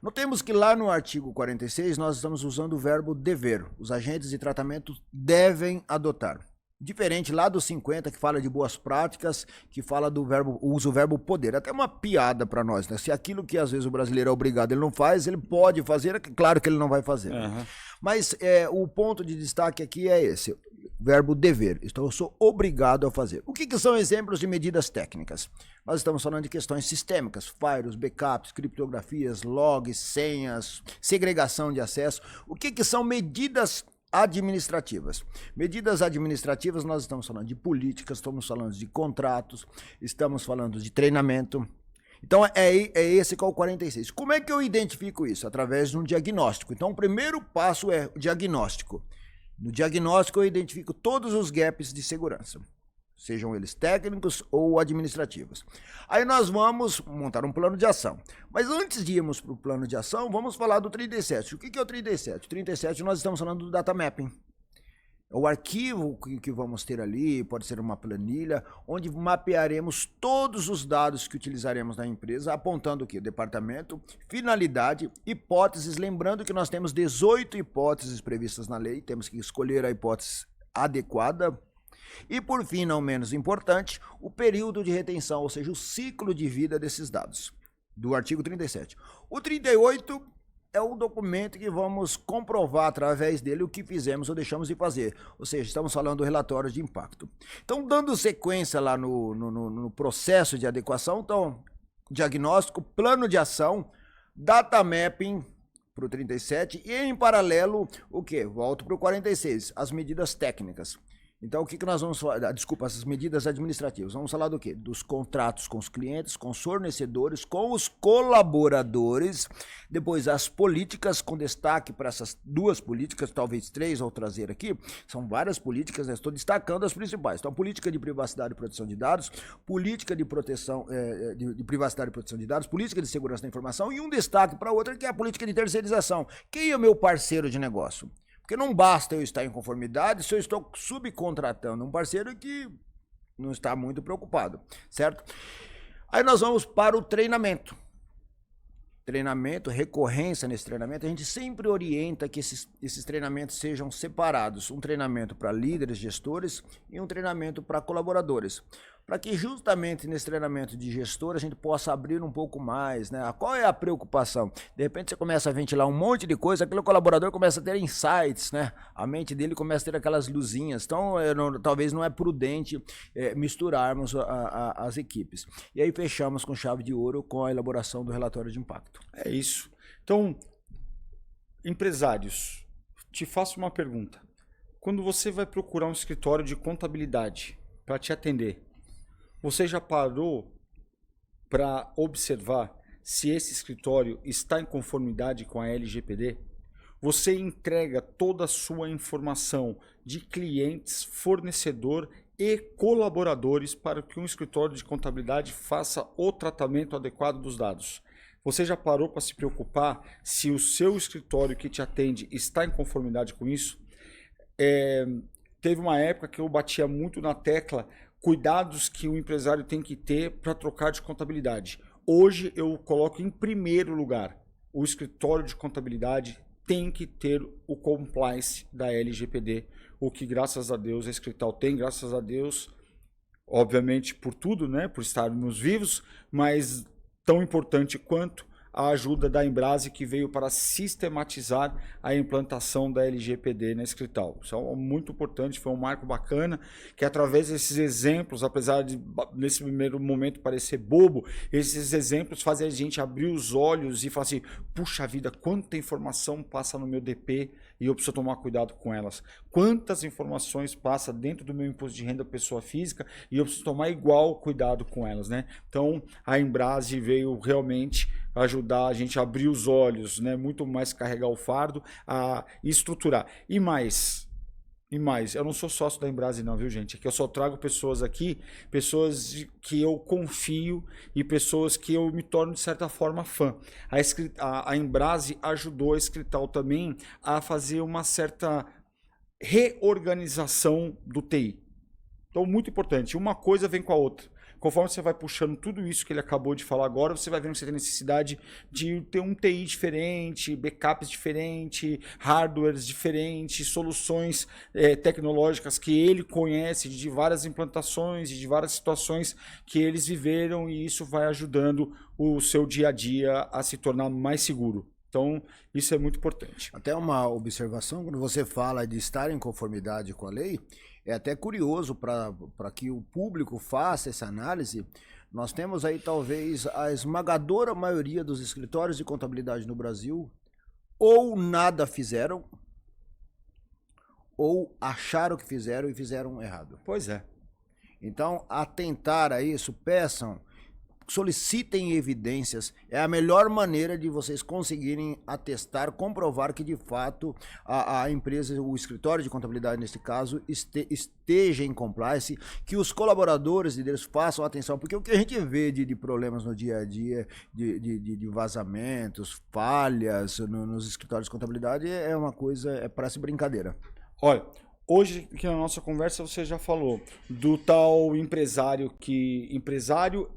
Notemos que lá no artigo 46 nós estamos usando o verbo dever. Os agentes de tratamento devem adotar. Diferente lá do 50, que fala de boas práticas, que fala do verbo, usa o verbo poder. Até uma piada para nós, né? Se aquilo que às vezes o brasileiro é obrigado, ele não faz, ele pode fazer, é claro que ele não vai fazer. Mas o ponto de destaque aqui é esse, o verbo dever. Então eu sou obrigado a fazer. O que são exemplos de medidas técnicas? Nós estamos falando de questões sistêmicas, firewalls, backups, criptografias, logs, senhas, segregação de acesso. O que são medidas administrativas? Medidas administrativas, nós estamos falando de políticas, estamos falando de contratos, estamos falando de treinamento. Então é esse que é o 46. Como é que eu identifico isso? Através de um diagnóstico. Então o primeiro passo é o diagnóstico. No diagnóstico eu identifico todos os gaps de segurança, sejam eles técnicos ou administrativos. Aí nós vamos montar um plano de ação. Mas antes de irmos para o plano de ação, vamos falar do 37. O que é o 37? O 37 nós estamos falando do data mapping. O arquivo que vamos ter ali, pode ser uma planilha, onde mapearemos todos os dados que utilizaremos na empresa, apontando o quê? Departamento, finalidade, hipóteses, lembrando que nós temos 18 hipóteses previstas na lei, temos que escolher a hipótese adequada. E por fim, não menos importante, o período de retenção, ou seja, o ciclo de vida desses dados, do artigo 37. O 38 é o documento que vamos comprovar através dele o que fizemos ou deixamos de fazer. Ou seja, estamos falando do relatório de impacto. Então, dando sequência lá no processo de adequação, então, diagnóstico, plano de ação, data mapping para o 37 e, em paralelo, o quê? Volto para o 46, as medidas técnicas. Então, o que nós vamos falar? Desculpa, essas medidas administrativas. Vamos falar do quê? Dos contratos com os clientes, com os fornecedores, com os colaboradores. Depois, as políticas, com destaque para essas 2 políticas, talvez 3 ao trazer aqui. São várias políticas, né? Estou destacando as principais. Então, política de privacidade e proteção de dados, política de proteção de privacidade e proteção de dados, política de segurança da informação e um destaque para outra que é a política de terceirização. Quem é o meu parceiro de negócio? Porque não basta eu estar em conformidade se eu estou subcontratando um parceiro que não está muito preocupado, certo? Aí nós vamos para o treinamento. Treinamento, recorrência nesse treinamento, a gente sempre orienta que esses treinamentos sejam separados. Um treinamento para líderes, gestores e um treinamento para colaboradores. para que justamente nesse treinamento de gestor a gente possa abrir um pouco mais, né? Qual é a preocupação? De repente você começa a ventilar um monte de coisa, aquele colaborador começa a ter insights, né? A mente dele começa a ter aquelas luzinhas. Então, talvez não é prudente misturarmos as equipes. E aí fechamos com chave de ouro com a elaboração do relatório de impacto. É isso. Então, empresários, te faço uma pergunta. Quando você vai procurar um escritório de contabilidade para te atender, você já parou para observar se esse escritório está em conformidade com a LGPD? Você entrega toda a sua informação de clientes, fornecedor e colaboradores para que um escritório de contabilidade faça o tratamento adequado dos dados. Você já parou para se preocupar se o seu escritório que te atende está em conformidade com isso? Teve uma época que eu batia muito na tecla cuidados que o empresário tem que ter para trocar de contabilidade. Hoje eu coloco em primeiro lugar, o escritório de contabilidade tem que ter o compliance da LGPD, o que graças a Deus a Escrital tem, graças a Deus, obviamente por tudo, né, por estarmos vivos, mas tão importante quanto a ajuda da Embrase, que veio para sistematizar a implantação da LGPD na Escrital. Isso é muito importante, foi um marco bacana, que através desses exemplos, apesar de nesse primeiro momento parecer bobo, esses exemplos fazem a gente abrir os olhos e falar assim, puxa vida, quanta informação passa no meu DP e eu preciso tomar cuidado com elas. Quantas informações passa dentro do meu imposto de renda pessoa física e eu preciso tomar igual cuidado com elas, né? Então, a Embrase veio realmente ajudar a gente a abrir os olhos, né? Muito mais carregar o fardo, a estruturar. E mais, eu não sou sócio da Embrase não, viu gente? É que eu só trago pessoas aqui, pessoas que eu confio e pessoas que eu me torno de certa forma fã. A Embrase ajudou a Escrital também a fazer uma certa reorganização do TI. Então, muito importante, uma coisa vem com a outra. Conforme você vai puxando tudo isso que ele acabou de falar agora, você vai vendo que você tem necessidade de ter um TI diferente, backups diferentes, hardwares diferentes, soluções tecnológicas que ele conhece de várias implantações e de várias situações que eles viveram, e isso vai ajudando o seu dia a dia a se tornar mais seguro. Então, isso é muito importante. Até uma observação, quando você fala de estar em conformidade com a lei, é até curioso para que o público faça essa análise. Nós temos aí talvez a esmagadora maioria dos escritórios de contabilidade no Brasil ou nada fizeram ou acharam que fizeram e fizeram errado. Pois é. Então, atentar a isso, peçam, solicitem evidências, é a melhor maneira de vocês conseguirem atestar, comprovar que de fato a empresa, o escritório de contabilidade nesse caso, esteja em compliance, que os colaboradores deles façam atenção, porque o que a gente vê de problemas no dia a dia, de vazamentos, falhas nos escritórios de contabilidade é uma coisa, parece brincadeira. Olha, hoje aqui na nossa conversa você já falou do tal empresário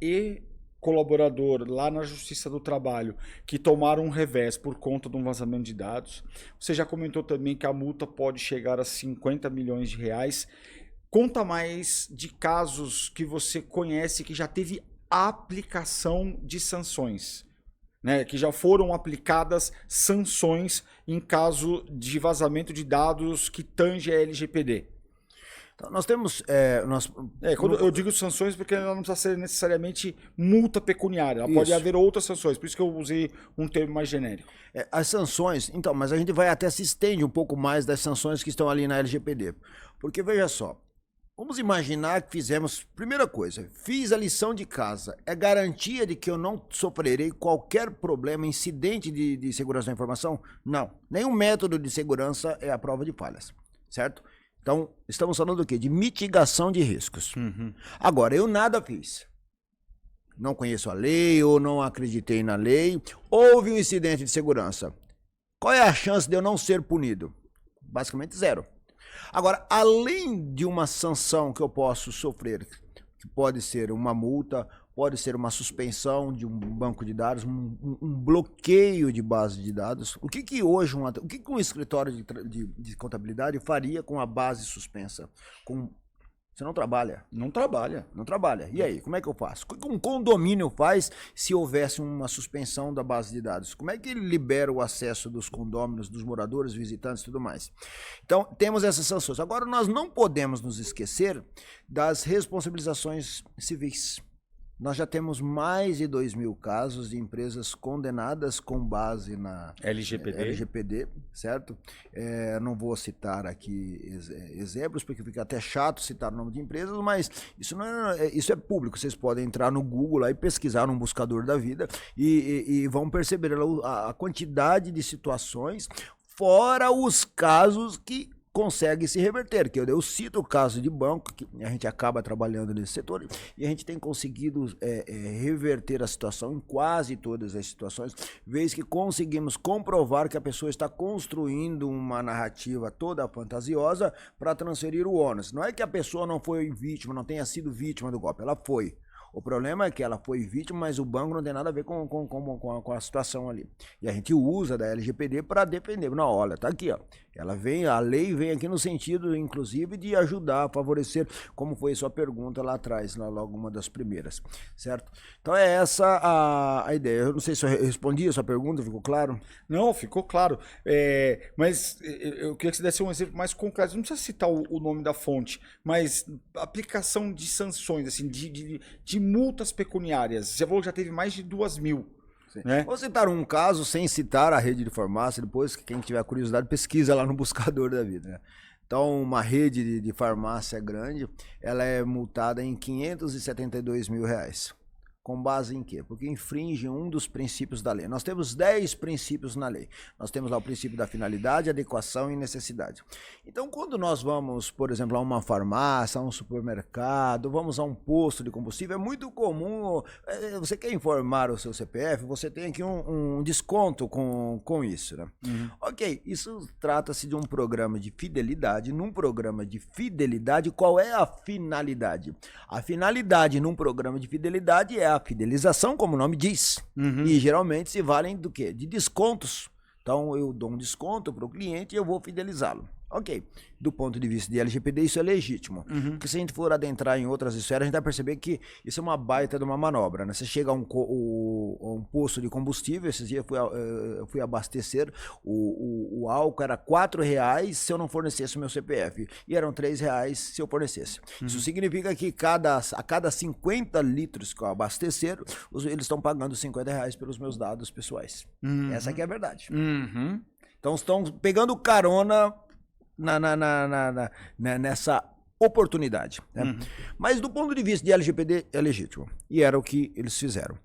e colaborador lá na Justiça do Trabalho que tomaram um revés por conta de um vazamento de dados. Você já comentou também que a multa pode chegar a 50 milhões de reais. Conta mais de casos que você conhece que já teve aplicação de sanções, né? Que já foram aplicadas sanções em caso de vazamento de dados que tange a LGPD. Então, nós temos... quando eu digo sanções, porque ela não precisa ser necessariamente multa pecuniária. Ela pode haver outras sanções, por isso que eu usei um termo mais genérico. As sanções, então, mas a gente vai até se estende um pouco mais das sanções que estão ali na LGPD. Porque, veja só, vamos imaginar que fizemos... Primeira coisa, fiz a lição de casa. É garantia de que eu não sofrerei qualquer problema, incidente de segurança da informação? Não. Nenhum método de segurança é a prova de falhas, certo? Então, estamos falando do quê? De mitigação de riscos. Uhum. Agora, eu nada fiz. Não conheço a lei ou não acreditei na lei. Houve um incidente de segurança. Qual é a chance de eu não ser punido? Basicamente zero. Agora, além de uma sanção que eu posso sofrer, que pode ser uma multa, pode ser uma suspensão de um banco de dados, um bloqueio de base de dados. O que hoje um escritório de contabilidade faria com a base suspensa? Com Você não trabalha. Não trabalha. Não trabalha. E aí, como é que eu faço? O que um condomínio faz se houvesse uma suspensão da base de dados? Como é que ele libera o acesso dos condôminos, dos moradores, visitantes e tudo mais? Então, temos essas sanções. Agora, nós não podemos nos esquecer das responsabilizações civis. Nós já temos mais de 2.000 casos de empresas condenadas com base na LGPD, certo? Não vou citar aqui exemplos, porque fica até chato citar o nome de empresas, mas isso é público. Vocês podem entrar no Google lá e pesquisar num buscador da vida e vão perceber a quantidade de situações, fora os casos que consegue se reverter, que eu cito o caso de banco, que a gente acaba trabalhando nesse setor, e a gente tem conseguido reverter a situação em quase todas as situações, vez que conseguimos comprovar que a pessoa está construindo uma narrativa toda fantasiosa para transferir o ônus. Não é que a pessoa não foi vítima, não tenha sido vítima do golpe, ela foi. O problema é que ela foi vítima, mas o banco não tem nada a ver com a situação ali. E a gente usa da LGPD para defender. Não, olha, tá aqui, ó. A lei vem aqui no sentido, inclusive, de ajudar a favorecer, como foi sua pergunta lá atrás, logo uma das primeiras, certo? Então é essa a ideia. Eu não sei se eu respondi a sua pergunta, ficou claro? Não, ficou claro. Mas eu queria que você desse um exemplo mais concreto. Não precisa citar o nome da fonte, mas aplicação de sanções, assim, de multas pecuniárias. Você falou que já teve mais de 2.000. Né? Vou citar um caso sem citar a rede de farmácia, depois que quem tiver curiosidade pesquisa lá no buscador da vida, né? Então, uma rede de farmácia grande, ela é multada em R$572 mil. Com base em quê? Porque infringe um dos princípios da lei. Nós temos 10 princípios na lei. Nós temos lá o princípio da finalidade, adequação e necessidade. Então, quando nós vamos, por exemplo, a uma farmácia, a um supermercado, vamos a um posto de combustível, é muito comum, você quer informar o seu CPF, você tem aqui um desconto com isso, né? Uhum. Ok, isso trata-se de um programa de fidelidade. Num programa de fidelidade, qual é a finalidade? A finalidade num programa de fidelidade é a fidelização, como o nome diz. Uhum. E geralmente se valem do quê? De descontos. Então eu dou um desconto para o cliente e eu vou fidelizá-lo. Ok. Do ponto de vista de LGPD, isso é legítimo. Uhum. Porque se a gente for adentrar em outras esferas, a gente vai perceber que isso é uma baita de uma manobra, né? Você chega a um posto de combustível, esses dias eu fui abastecer, o álcool era R$4 se eu não fornecesse o meu CPF, e eram R$3 se eu fornecesse. Uhum. Isso significa que a cada 50 litros que eu abastecer, eles estão pagando R$50 pelos meus dados pessoais. Uhum. Essa aqui é a verdade. Uhum. Então estão pegando carona nessa oportunidade, né? Uhum. Mas do ponto de vista de LGPD é legítimo, e era o que eles fizeram.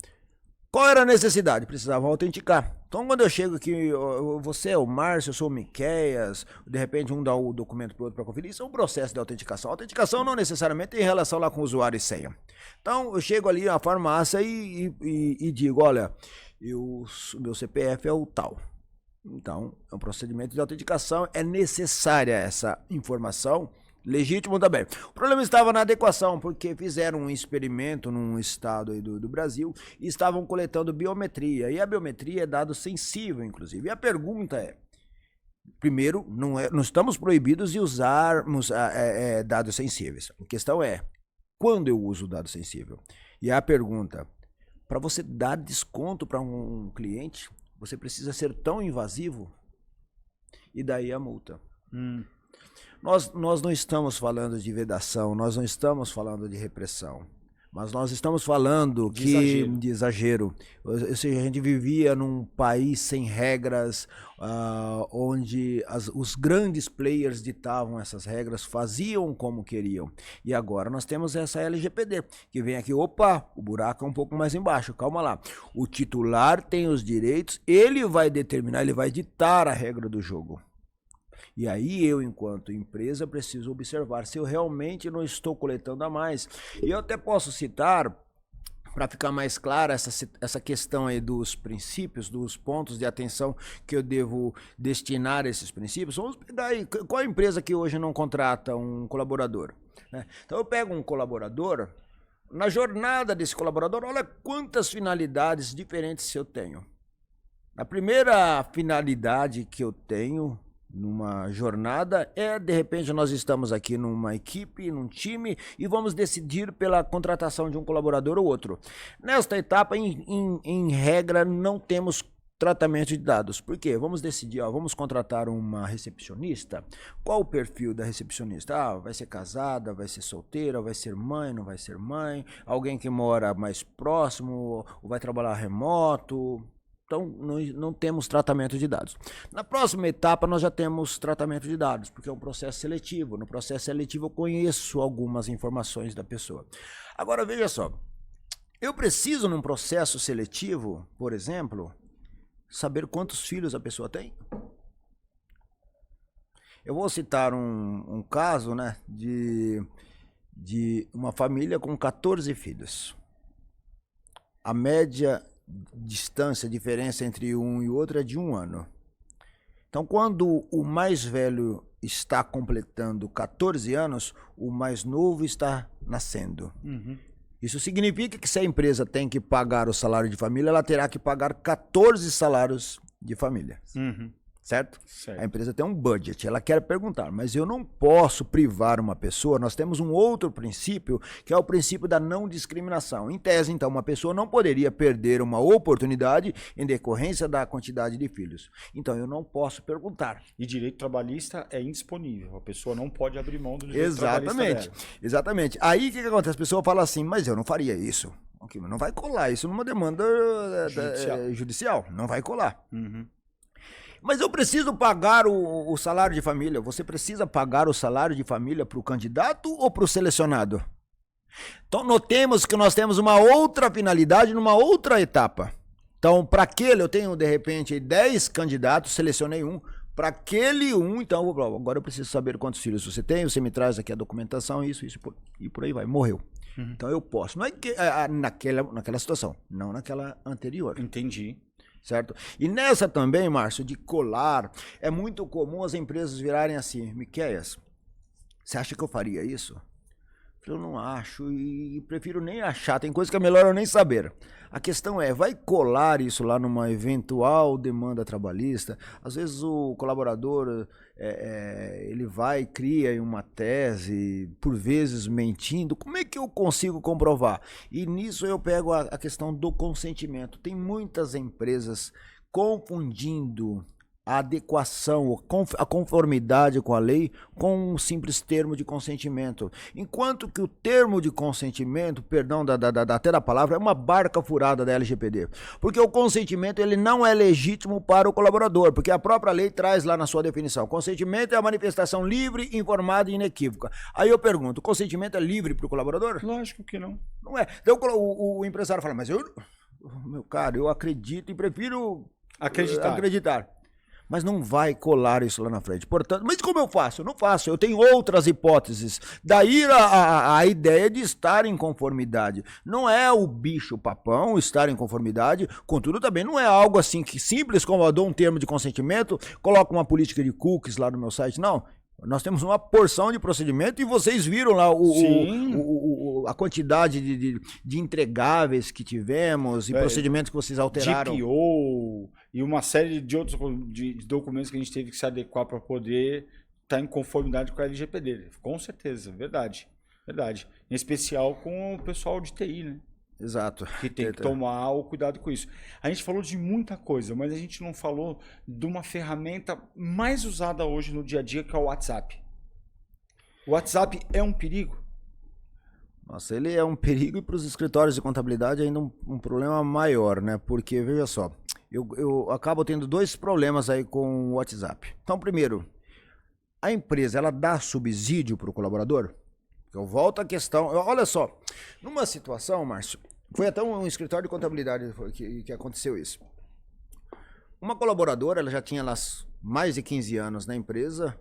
Qual era a necessidade? Precisavam autenticar. Então quando eu chego aqui, você é o Márcio, eu sou o Miqueias, de repente um dá o documento para o outro para conferir, isso é um processo de autenticação. A autenticação não necessariamente tem relação lá com o usuário e senha. Então eu chego ali na farmácia e digo, olha, o meu CPF é o tal. Então, é um procedimento de autenticação, é necessária essa informação, legítimo também. O problema estava na adequação, porque fizeram um experimento num estado aí do Brasil e estavam coletando biometria, e a biometria é dado sensível, inclusive. E a pergunta é, primeiro, não estamos proibidos de usarmos dados sensíveis. A questão é, quando eu uso dado sensível? E a pergunta, para você dar desconto para um cliente, você precisa ser tão invasivo? E daí a multa. Nós não estamos falando de vedação, nós não estamos falando de repressão, mas nós estamos falando de exagero. Ou seja, a gente vivia num país sem regras, onde os grandes players ditavam essas regras, faziam como queriam. E agora nós temos essa LGPD, que vem aqui, opa, o buraco é um pouco mais embaixo, calma lá. O titular tem os direitos, ele vai determinar, ele vai ditar a regra do jogo. E aí eu, enquanto empresa, preciso observar se eu realmente não estou coletando a mais. E eu até posso citar, para ficar mais clara essa questão aí dos princípios, dos pontos de atenção que eu devo destinar a esses princípios. Vamos pegar aí, qual a empresa que hoje não contrata um colaborador? Né? Então eu pego um colaborador, na jornada desse colaborador, olha quantas finalidades diferentes eu tenho. A primeira finalidade que eu tenho numa jornada, de repente nós estamos aqui numa equipe, num time, e vamos decidir pela contratação de um colaborador ou outro. Nesta etapa, em regra, não temos tratamento de dados. Por quê? Vamos decidir, vamos contratar uma recepcionista. Qual o perfil da recepcionista? Vai ser casada, vai ser solteira, vai ser mãe, não vai ser mãe, alguém que mora mais próximo, ou vai trabalhar remoto. Então, não temos tratamento de dados. Na próxima etapa, nós já temos tratamento de dados, porque é um processo seletivo. No processo seletivo, eu conheço algumas informações da pessoa. Agora, veja só. Eu preciso, num processo seletivo, por exemplo, saber quantos filhos a pessoa tem. Eu vou citar um caso, né, de uma família com 14 filhos. A média distância, diferença entre um e outro é de 1 ano. Então, quando o mais velho está completando 14 anos, o mais novo está nascendo. Uhum. Isso significa que se a empresa tem que pagar o salário de família, ela terá que pagar 14 salários de família. Uhum. Certo? A empresa tem um budget, ela quer perguntar, mas eu não posso privar uma pessoa. Nós temos um outro princípio, que é o princípio da não discriminação. Em tese, então, uma pessoa não poderia perder uma oportunidade em decorrência da quantidade de filhos. Então, eu não posso perguntar. E direito trabalhista é indisponível. A pessoa não pode abrir mão do direito trabalhista dela. Exatamente. Aí, o que acontece? A pessoa fala assim, mas eu não faria isso. Não vai colar isso numa demanda judicial. Não vai colar. Uhum. Mas eu preciso pagar o salário de família. Você precisa pagar o salário de família para o candidato ou para o selecionado? Então, notemos que nós temos uma outra finalidade numa outra etapa. Então, para aquele, eu tenho, de repente, 10 candidatos, selecionei um. Para aquele um, então, agora eu preciso saber quantos filhos você tem, você me traz aqui a documentação, isso, e por aí vai. Morreu. Uhum. Então, eu posso. Não é que, naquela situação, não naquela anterior. Entendi. Certo? E nessa também, Márcio, de colar, é muito comum as empresas virarem assim, Miqueias, você acha que eu faria isso? Eu não acho e prefiro nem achar, tem coisa que é melhor eu nem saber. A questão é, vai colar isso lá numa eventual demanda trabalhista? Às vezes o colaborador, ele vai, cria uma tese, por vezes mentindo. Como é que eu consigo comprovar? E nisso eu pego a questão do consentimento. Tem muitas empresas confundindo a adequação, a conformidade com a lei com um simples termo de consentimento. Enquanto que o termo de consentimento, perdão até da palavra, é uma barca furada da LGPD. Porque o consentimento ele não é legítimo para o colaborador, porque a própria lei traz lá na sua definição. Consentimento é a manifestação livre, informada e inequívoca. Aí eu pergunto, o consentimento é livre para o colaborador? Lógico que não. Não é. Então o empresário fala, mas meu caro, eu acredito e prefiro acreditar. Mas não vai colar isso lá na frente. Portanto, mas como eu faço? Eu não faço, eu tenho outras hipóteses. Daí a ideia de estar em conformidade. Não é o bicho papão estar em conformidade, contudo também não é algo assim que simples como eu dou um termo de consentimento, coloco uma política de cookies lá no meu site, não. Nós temos uma porção de procedimento e vocês viram lá a quantidade de entregáveis que tivemos e procedimentos que vocês alteraram. GPO e uma série de outros de documentos que a gente teve que se adequar para poder estar em conformidade com a LGPD. Com certeza, verdade. Verdade. Em especial com o pessoal de TI, né? Exato. Que tem que tomar o cuidado com isso. A gente falou de muita coisa, mas a gente não falou de uma ferramenta mais usada hoje no dia a dia, que é o WhatsApp. O WhatsApp é um perigo? Nossa, ele é um perigo e para os escritórios de contabilidade ainda um problema maior, né? Porque, veja só, eu acabo tendo 2 problemas aí com o WhatsApp. Então, primeiro, a empresa, ela dá subsídio para o colaborador? Eu volto à questão, olha só, numa situação, Márcio, foi até um escritório de contabilidade que aconteceu isso. Uma colaboradora, ela já tinha lá mais de 15 anos na empresa,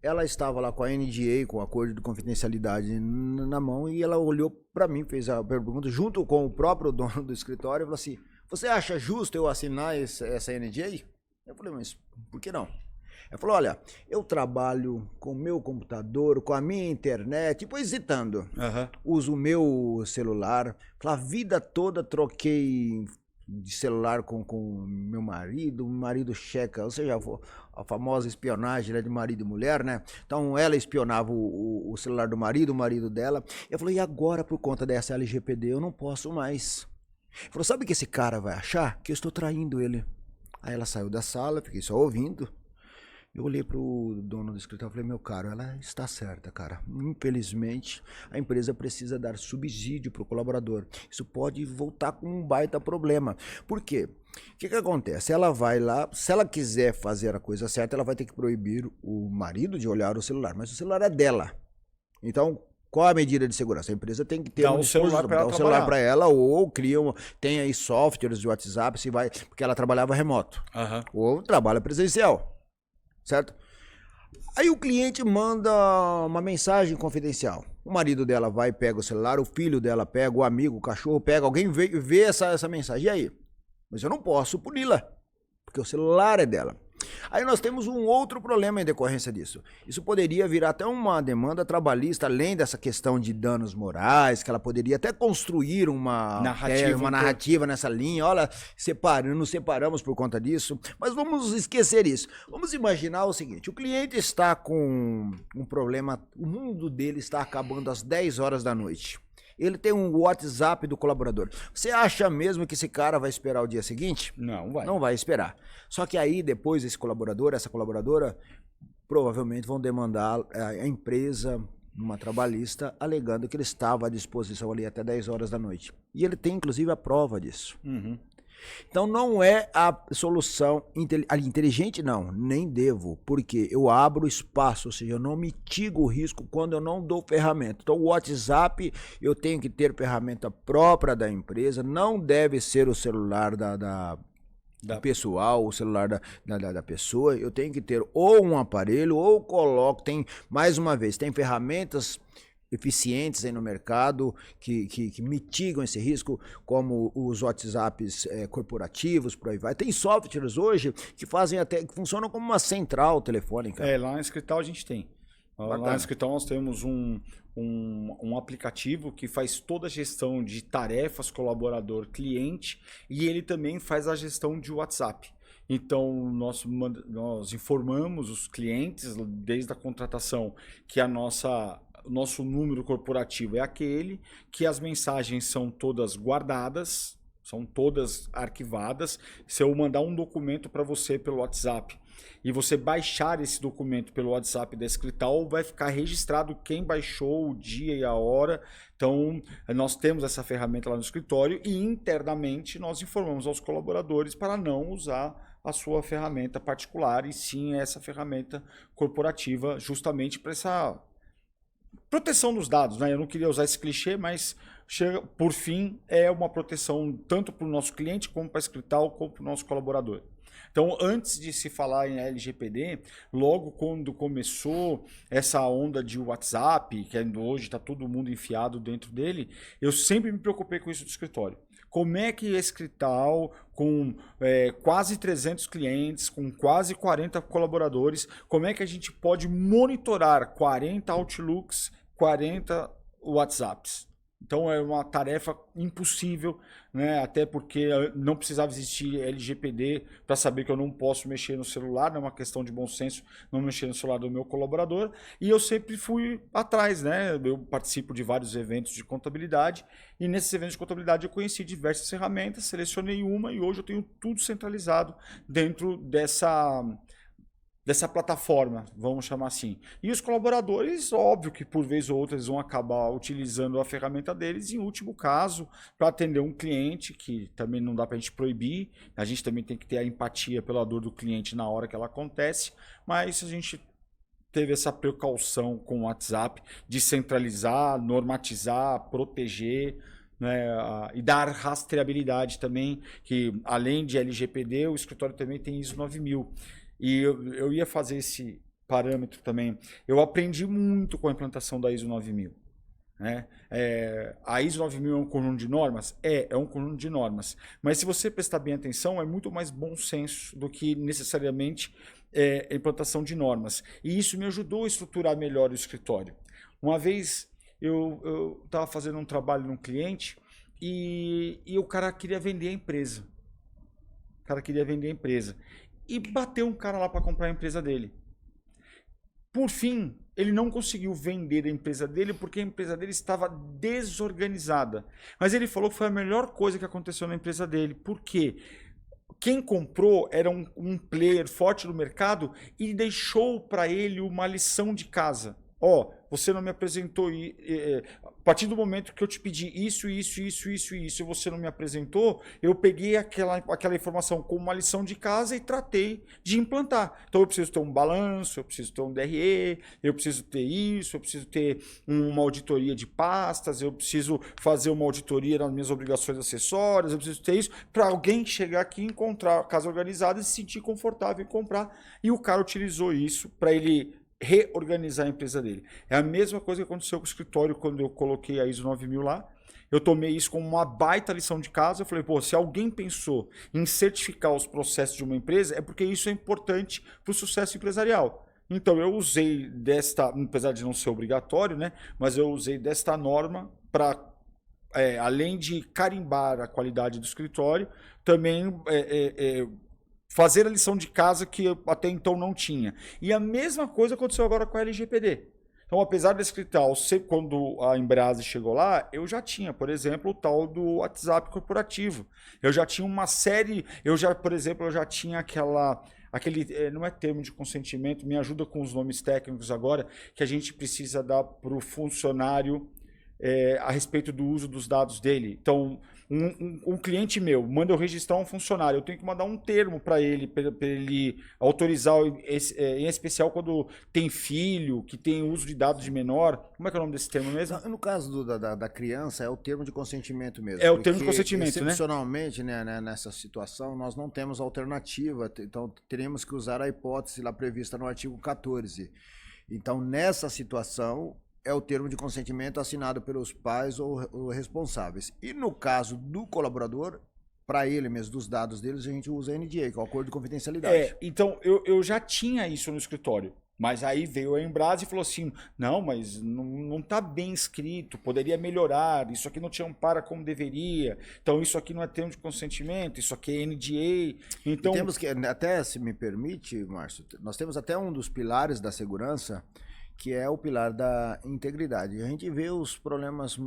ela estava lá com a NDA, com o acordo de confidencialidade na mão, e ela olhou para mim, fez a pergunta, junto com o próprio dono do escritório, e falou assim, você acha justo eu assinar essa NDA? Eu falei, mas por que não? Ela falou, olha, eu trabalho com o meu computador, com a minha internet, depois hesitando. Uso o meu celular. A vida toda troquei de celular com meu marido checa, ou seja, a famosa espionagem, né, de marido e mulher, né? Então ela espionava o celular do marido, o marido dela. Eu falei, e agora por conta dessa LGPD eu não posso mais. Ele falou, sabe o que esse cara vai achar? Que eu estou traindo ele. Aí ela saiu da sala, fiquei só ouvindo. Eu olhei pro dono do escritório e falei, meu caro, ela está certa, cara. Infelizmente, a empresa precisa dar subsídio pro colaborador. Isso pode voltar com um baita problema. Por quê? O que acontece? Ela vai lá, se ela quiser fazer a coisa certa, ela vai ter que proibir o marido de olhar o celular. Mas o celular é dela. Então, qual a medida de segurança? A empresa tem que ter dá um celular para ela, ou tem aí softwares de WhatsApp, se vai, porque ela trabalhava remoto, ou trabalha presencial. Certo? Aí o cliente manda uma mensagem confidencial. O marido dela vai, pega o celular, o filho dela pega, o amigo, o cachorro pega, alguém vê essa mensagem. E aí? Mas eu não posso puni-la, porque o celular é dela. Aí nós temos um outro problema em decorrência disso. Isso poderia virar até uma demanda trabalhista, além dessa questão de danos morais, que ela poderia até construir uma narrativa nessa linha. Olha, nos separamos por conta disso. Mas vamos esquecer isso. Vamos imaginar o seguinte, o cliente está com um problema, o mundo dele está acabando às 10 horas da noite. Ele tem um WhatsApp do colaborador. Você acha mesmo que esse cara vai esperar o dia seguinte? Não vai. Não vai esperar. Só que aí depois esse colaborador, essa colaboradora, provavelmente vão demandar a empresa, uma trabalhista, alegando que ele estava à disposição ali até 10 horas da noite. E ele tem inclusive a prova disso. Então não é a solução inteligente, não, nem devo, porque eu abro espaço, ou seja, eu não mitigo o risco quando eu não dou ferramenta. Então o WhatsApp, eu tenho que ter ferramenta própria da empresa, não deve ser o celular do pessoal, o celular da pessoa, eu tenho que ter ou um aparelho, ou mais uma vez, tem ferramentas eficientes aí no mercado que mitigam esse risco, como os WhatsApps corporativos, por aí vai. Tem softwares hoje que funcionam como uma central telefônica. Lá no escritório a gente tem. Lá no escritório nós temos um aplicativo que faz toda a gestão de tarefas colaborador-cliente e ele também faz a gestão de WhatsApp. Então, nós informamos os clientes, desde a contratação, que o nosso número corporativo é aquele, que as mensagens são todas guardadas, são todas arquivadas. Se eu mandar um documento para você pelo WhatsApp e você baixar esse documento pelo WhatsApp da Escrital, vai ficar registrado quem baixou, o dia e a hora. Então, nós temos essa ferramenta lá no escritório e internamente nós informamos aos colaboradores para não usar a sua ferramenta particular e sim essa ferramenta corporativa, justamente para essa proteção dos dados, né? Eu não queria usar esse clichê, mas por fim é uma proteção tanto para o nosso cliente, como para a Escrital, como para o nosso colaborador. Então, antes de se falar em LGPD, logo quando começou essa onda de WhatsApp, que hoje está todo mundo enfiado dentro dele, eu sempre me preocupei com isso do escritório. Como é que a Escrital, com quase 300 clientes, com quase 40 colaboradores, como é que a gente pode monitorar 40 Outlooks, 40 WhatsApps? Então é uma tarefa impossível, né? Até porque não precisava existir LGPD para saber que eu não posso mexer no celular, não é uma questão de bom senso não mexer no celular do meu colaborador. E eu sempre fui atrás, né? Eu participo de vários eventos de contabilidade e nesses eventos de contabilidade eu conheci diversas ferramentas, selecionei uma e hoje eu tenho tudo centralizado dentro dessa plataforma, vamos chamar assim. E os colaboradores, óbvio que por vez ou outra eles vão acabar utilizando a ferramenta deles, em último caso, para atender um cliente, que também não dá para a gente proibir, a gente também tem que ter a empatia pela dor do cliente na hora que ela acontece, mas a gente teve essa precaução com o WhatsApp de centralizar, normatizar, proteger, né, e dar rastreabilidade também, que além de LGPD, o escritório também tem ISO 9000. E eu ia fazer esse parâmetro também. Eu aprendi muito com a implantação da ISO 9000. Né? A ISO 9000 é um conjunto de normas? É um conjunto de normas. Mas se você prestar bem atenção, é muito mais bom senso do que necessariamente a implantação de normas. E isso me ajudou a estruturar melhor o escritório. Uma vez eu estava fazendo um trabalho num cliente e o cara queria vender a empresa. cara queria vender a empresa. E bateu um cara lá para comprar a empresa dele. Por fim, ele não conseguiu vender a empresa dele porque a empresa dele estava desorganizada. Mas ele falou que foi a melhor coisa que aconteceu na empresa dele. Por quê? Quem comprou era um player forte no mercado e deixou para ele uma lição de casa. Ó, você não me apresentou a partir do momento que eu te pedi isso, e você não me apresentou, eu peguei aquela informação como uma lição de casa e tratei de implantar. Então eu preciso ter um balanço, eu preciso ter um DRE, eu preciso ter isso, eu preciso ter uma auditoria de pastas, eu preciso fazer uma auditoria nas minhas obrigações acessórias, eu preciso ter isso para alguém chegar aqui e encontrar a casa organizada e se sentir confortável em comprar. E o cara utilizou isso para ele reorganizar a empresa dele. É a mesma coisa que aconteceu com o escritório quando eu coloquei a ISO 9000 lá. Eu tomei isso como uma baita lição de casa. Eu falei, pô, se alguém pensou em certificar os processos de uma empresa, é porque isso é importante para o sucesso empresarial. Então eu usei desta, apesar de não ser obrigatório, né? Mas eu usei desta norma para, além de carimbar a qualidade do escritório, também fazer a lição de casa que eu até então não tinha. E a mesma coisa aconteceu agora com a LGPD. Então, apesar desse escritório, quando a Embrase chegou lá, eu já tinha, por exemplo, o tal do WhatsApp corporativo. Eu já tinha uma série, por exemplo, eu já tinha aquele, não é termo de consentimento, me ajuda com os nomes técnicos agora, que a gente precisa dar para o funcionário a respeito do uso dos dados dele. Então, um cliente meu manda eu registrar um funcionário, eu tenho que mandar um termo para ele autorizar, em especial quando tem filho, que tem uso de dados de menor. Como é que é o nome desse termo mesmo? No caso da criança, é o termo de consentimento mesmo. É o termo de consentimento, né? Excepcionalmente, né, nessa situação, nós não temos alternativa, então teremos que usar a hipótese lá prevista no artigo 14. Então, nessa situação, é o termo de consentimento assinado pelos pais ou responsáveis. E no caso do colaborador, para ele mesmo, dos dados deles, a gente usa a NDA, que é o acordo de confidencialidade. Então, eu já tinha isso no escritório. Mas aí veio a Embrase e falou assim, não, mas não está bem escrito, poderia melhorar, isso aqui não te ampara como deveria, então isso aqui não é termo de consentimento, isso aqui é NDA. Então, e temos que, até se me permite, Márcio, nós temos até um dos pilares da segurança, que é o pilar da integridade. A gente vê os problemas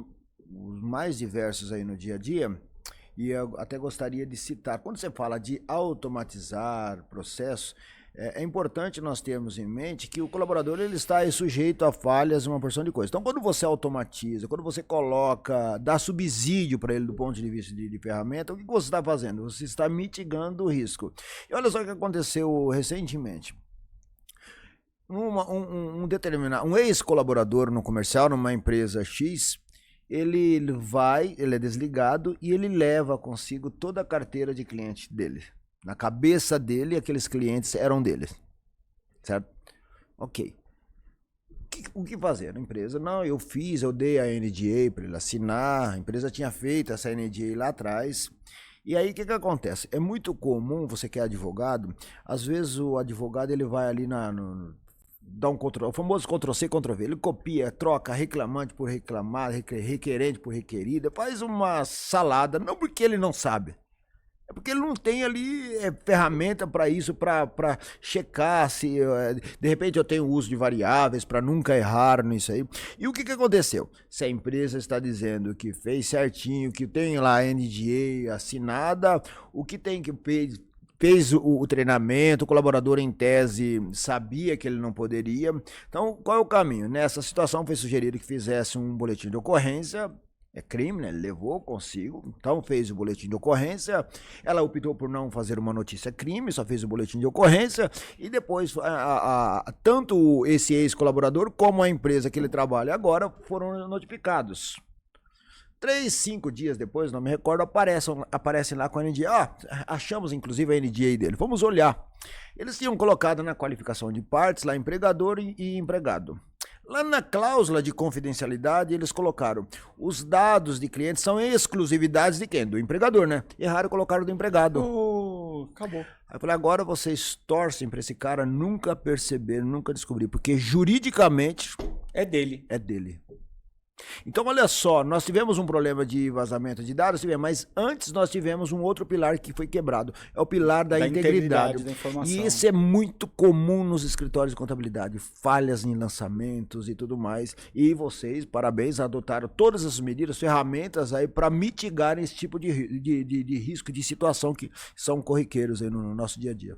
mais diversos aí no dia a dia, e eu até gostaria de citar, quando você fala de automatizar processos, é importante nós termos em mente que o colaborador ele está sujeito a falhas e uma porção de coisas. Então, quando você automatiza, quando você coloca, dá subsídio para ele do ponto de vista de ferramenta, o que você está fazendo? Você está mitigando o risco. E olha só o que aconteceu recentemente. Um ex-colaborador no comercial, numa empresa X, ele é desligado e ele leva consigo toda a carteira de cliente dele. Na cabeça dele, aqueles clientes eram dele. Certo? Ok. O que fazer? A empresa, não, eu dei a NDA para ele assinar, a empresa tinha feito essa NDA lá atrás. E aí, o que acontece? É muito comum, você que é advogado, às vezes o advogado ele vai ali dá o famoso Ctrl-C, Ctrl-V, ele copia, troca reclamante por reclamado, requerente por requerida, faz uma salada, não porque ele não sabe, é porque ele não tem ali ferramenta para isso, para checar se, de repente eu tenho uso de variáveis para nunca errar nisso aí. E o que aconteceu? Se a empresa está dizendo que fez certinho, que tem lá a NDA assinada, o que tem que fez o treinamento, o colaborador em tese sabia que ele não poderia. Então, qual é o caminho? Nessa situação foi sugerido que fizesse um boletim de ocorrência, é crime, né? Ele levou consigo, então fez o boletim de ocorrência, ela optou por não fazer uma notícia crime, só fez o boletim de ocorrência, e depois tanto esse ex-colaborador como a empresa que ele trabalha agora foram notificados. 3, 5 dias depois, não me recordo, aparecem lá com a NDA. Achamos inclusive a NDA dele. Vamos olhar. Eles tinham colocado na qualificação de partes lá empregador e empregado. Lá na cláusula de confidencialidade, eles colocaram os dados de clientes são exclusividades de quem? Do empregador, né? Erraram e colocaram do empregado. Acabou. Aí eu falei, agora vocês torcem para esse cara nunca perceber, nunca descobrir, porque juridicamente é dele. É dele. Então, olha só, nós tivemos um problema de vazamento de dados, mas antes nós tivemos um outro pilar que foi quebrado. É o pilar da integridade. Da informação. E isso é muito comum nos escritórios de contabilidade. Falhas em lançamentos e tudo mais. E vocês, parabéns, adotaram todas as medidas, ferramentas aí para mitigar esse tipo de risco, de situação que são corriqueiros aí no nosso dia a dia.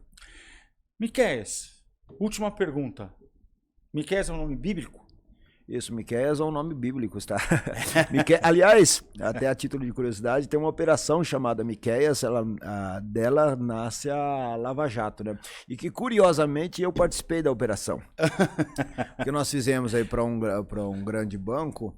Miqueias, última pergunta. Miqueias é um nome bíblico? Isso, Miqueias é um nome bíblico, tá? Aliás, até a título de curiosidade, tem uma operação chamada Miqueias, dela nasce a Lava Jato, né? E que, curiosamente, eu participei da operação. Porque nós fizemos aí para um grande banco,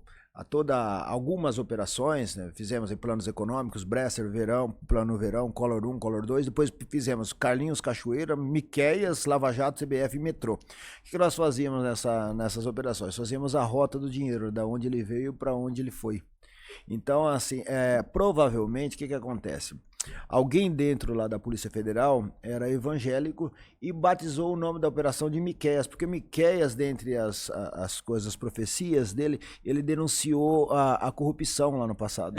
algumas operações, né? Fizemos em planos econômicos, Bresser, Verão, Plano Verão, Collor 1, Collor 2, depois fizemos Carlinhos Cachoeira, Miqueias, Lava Jato, CBF e Metrô. O que nós fazíamos nessas operações? Fazíamos a rota do dinheiro, da onde ele veio para onde ele foi. Então, assim, provavelmente, o que acontece? Alguém dentro lá da Polícia Federal era evangélico e batizou o nome da operação de Miqueias, porque Miqueias, dentre as coisas, as profecias dele, ele denunciou a corrupção lá no passado.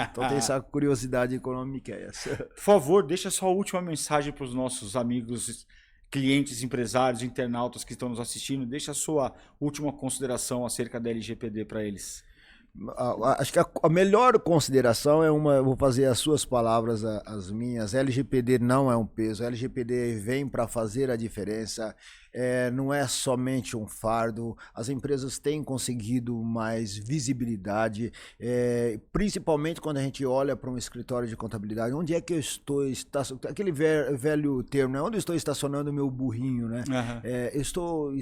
Então tem essa curiosidade com o nome Miqueias. Por favor, deixa só a última mensagem para os nossos amigos, clientes, empresários, internautas que estão nos assistindo. Deixa a sua última consideração acerca da LGPD para eles. Acho que a melhor consideração eu vou fazer as suas palavras, as minhas. LGPD não é um peso, LGPD vem para fazer a diferença. Não é somente um fardo, as empresas têm conseguido mais visibilidade, principalmente quando a gente olha para um escritório de contabilidade. Onde é que eu estou estacionando? Aquele velho termo, né? Onde eu estou estacionando o meu burrinho, né? Uhum. Eu estou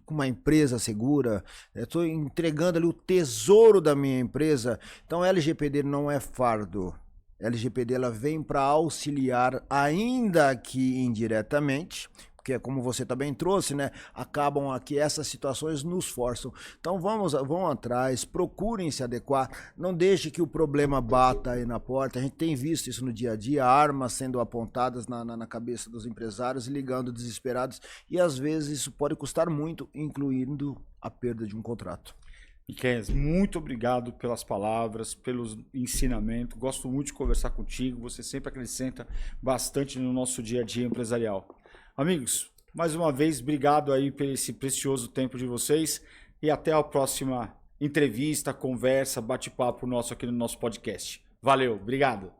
com uma empresa segura, estou entregando ali o tesouro da minha empresa. Então, LGPD não é fardo. LGPD ela vem para auxiliar, ainda que indiretamente, porque como você também trouxe, né? Acabam aqui, essas situações nos forçam. Então vão atrás, procurem se adequar, não deixe que o problema bata aí na porta. A gente tem visto isso no dia a dia, armas sendo apontadas na cabeça dos empresários, ligando desesperados, e às vezes isso pode custar muito, incluindo a perda de um contrato. Miqueias, muito obrigado pelas palavras, pelos ensinamentos. Gosto muito de conversar contigo. Você sempre acrescenta bastante no nosso dia a dia empresarial. Amigos, mais uma vez, obrigado aí por esse precioso tempo de vocês e até a próxima entrevista, conversa, bate-papo nosso aqui no nosso podcast. Valeu, obrigado.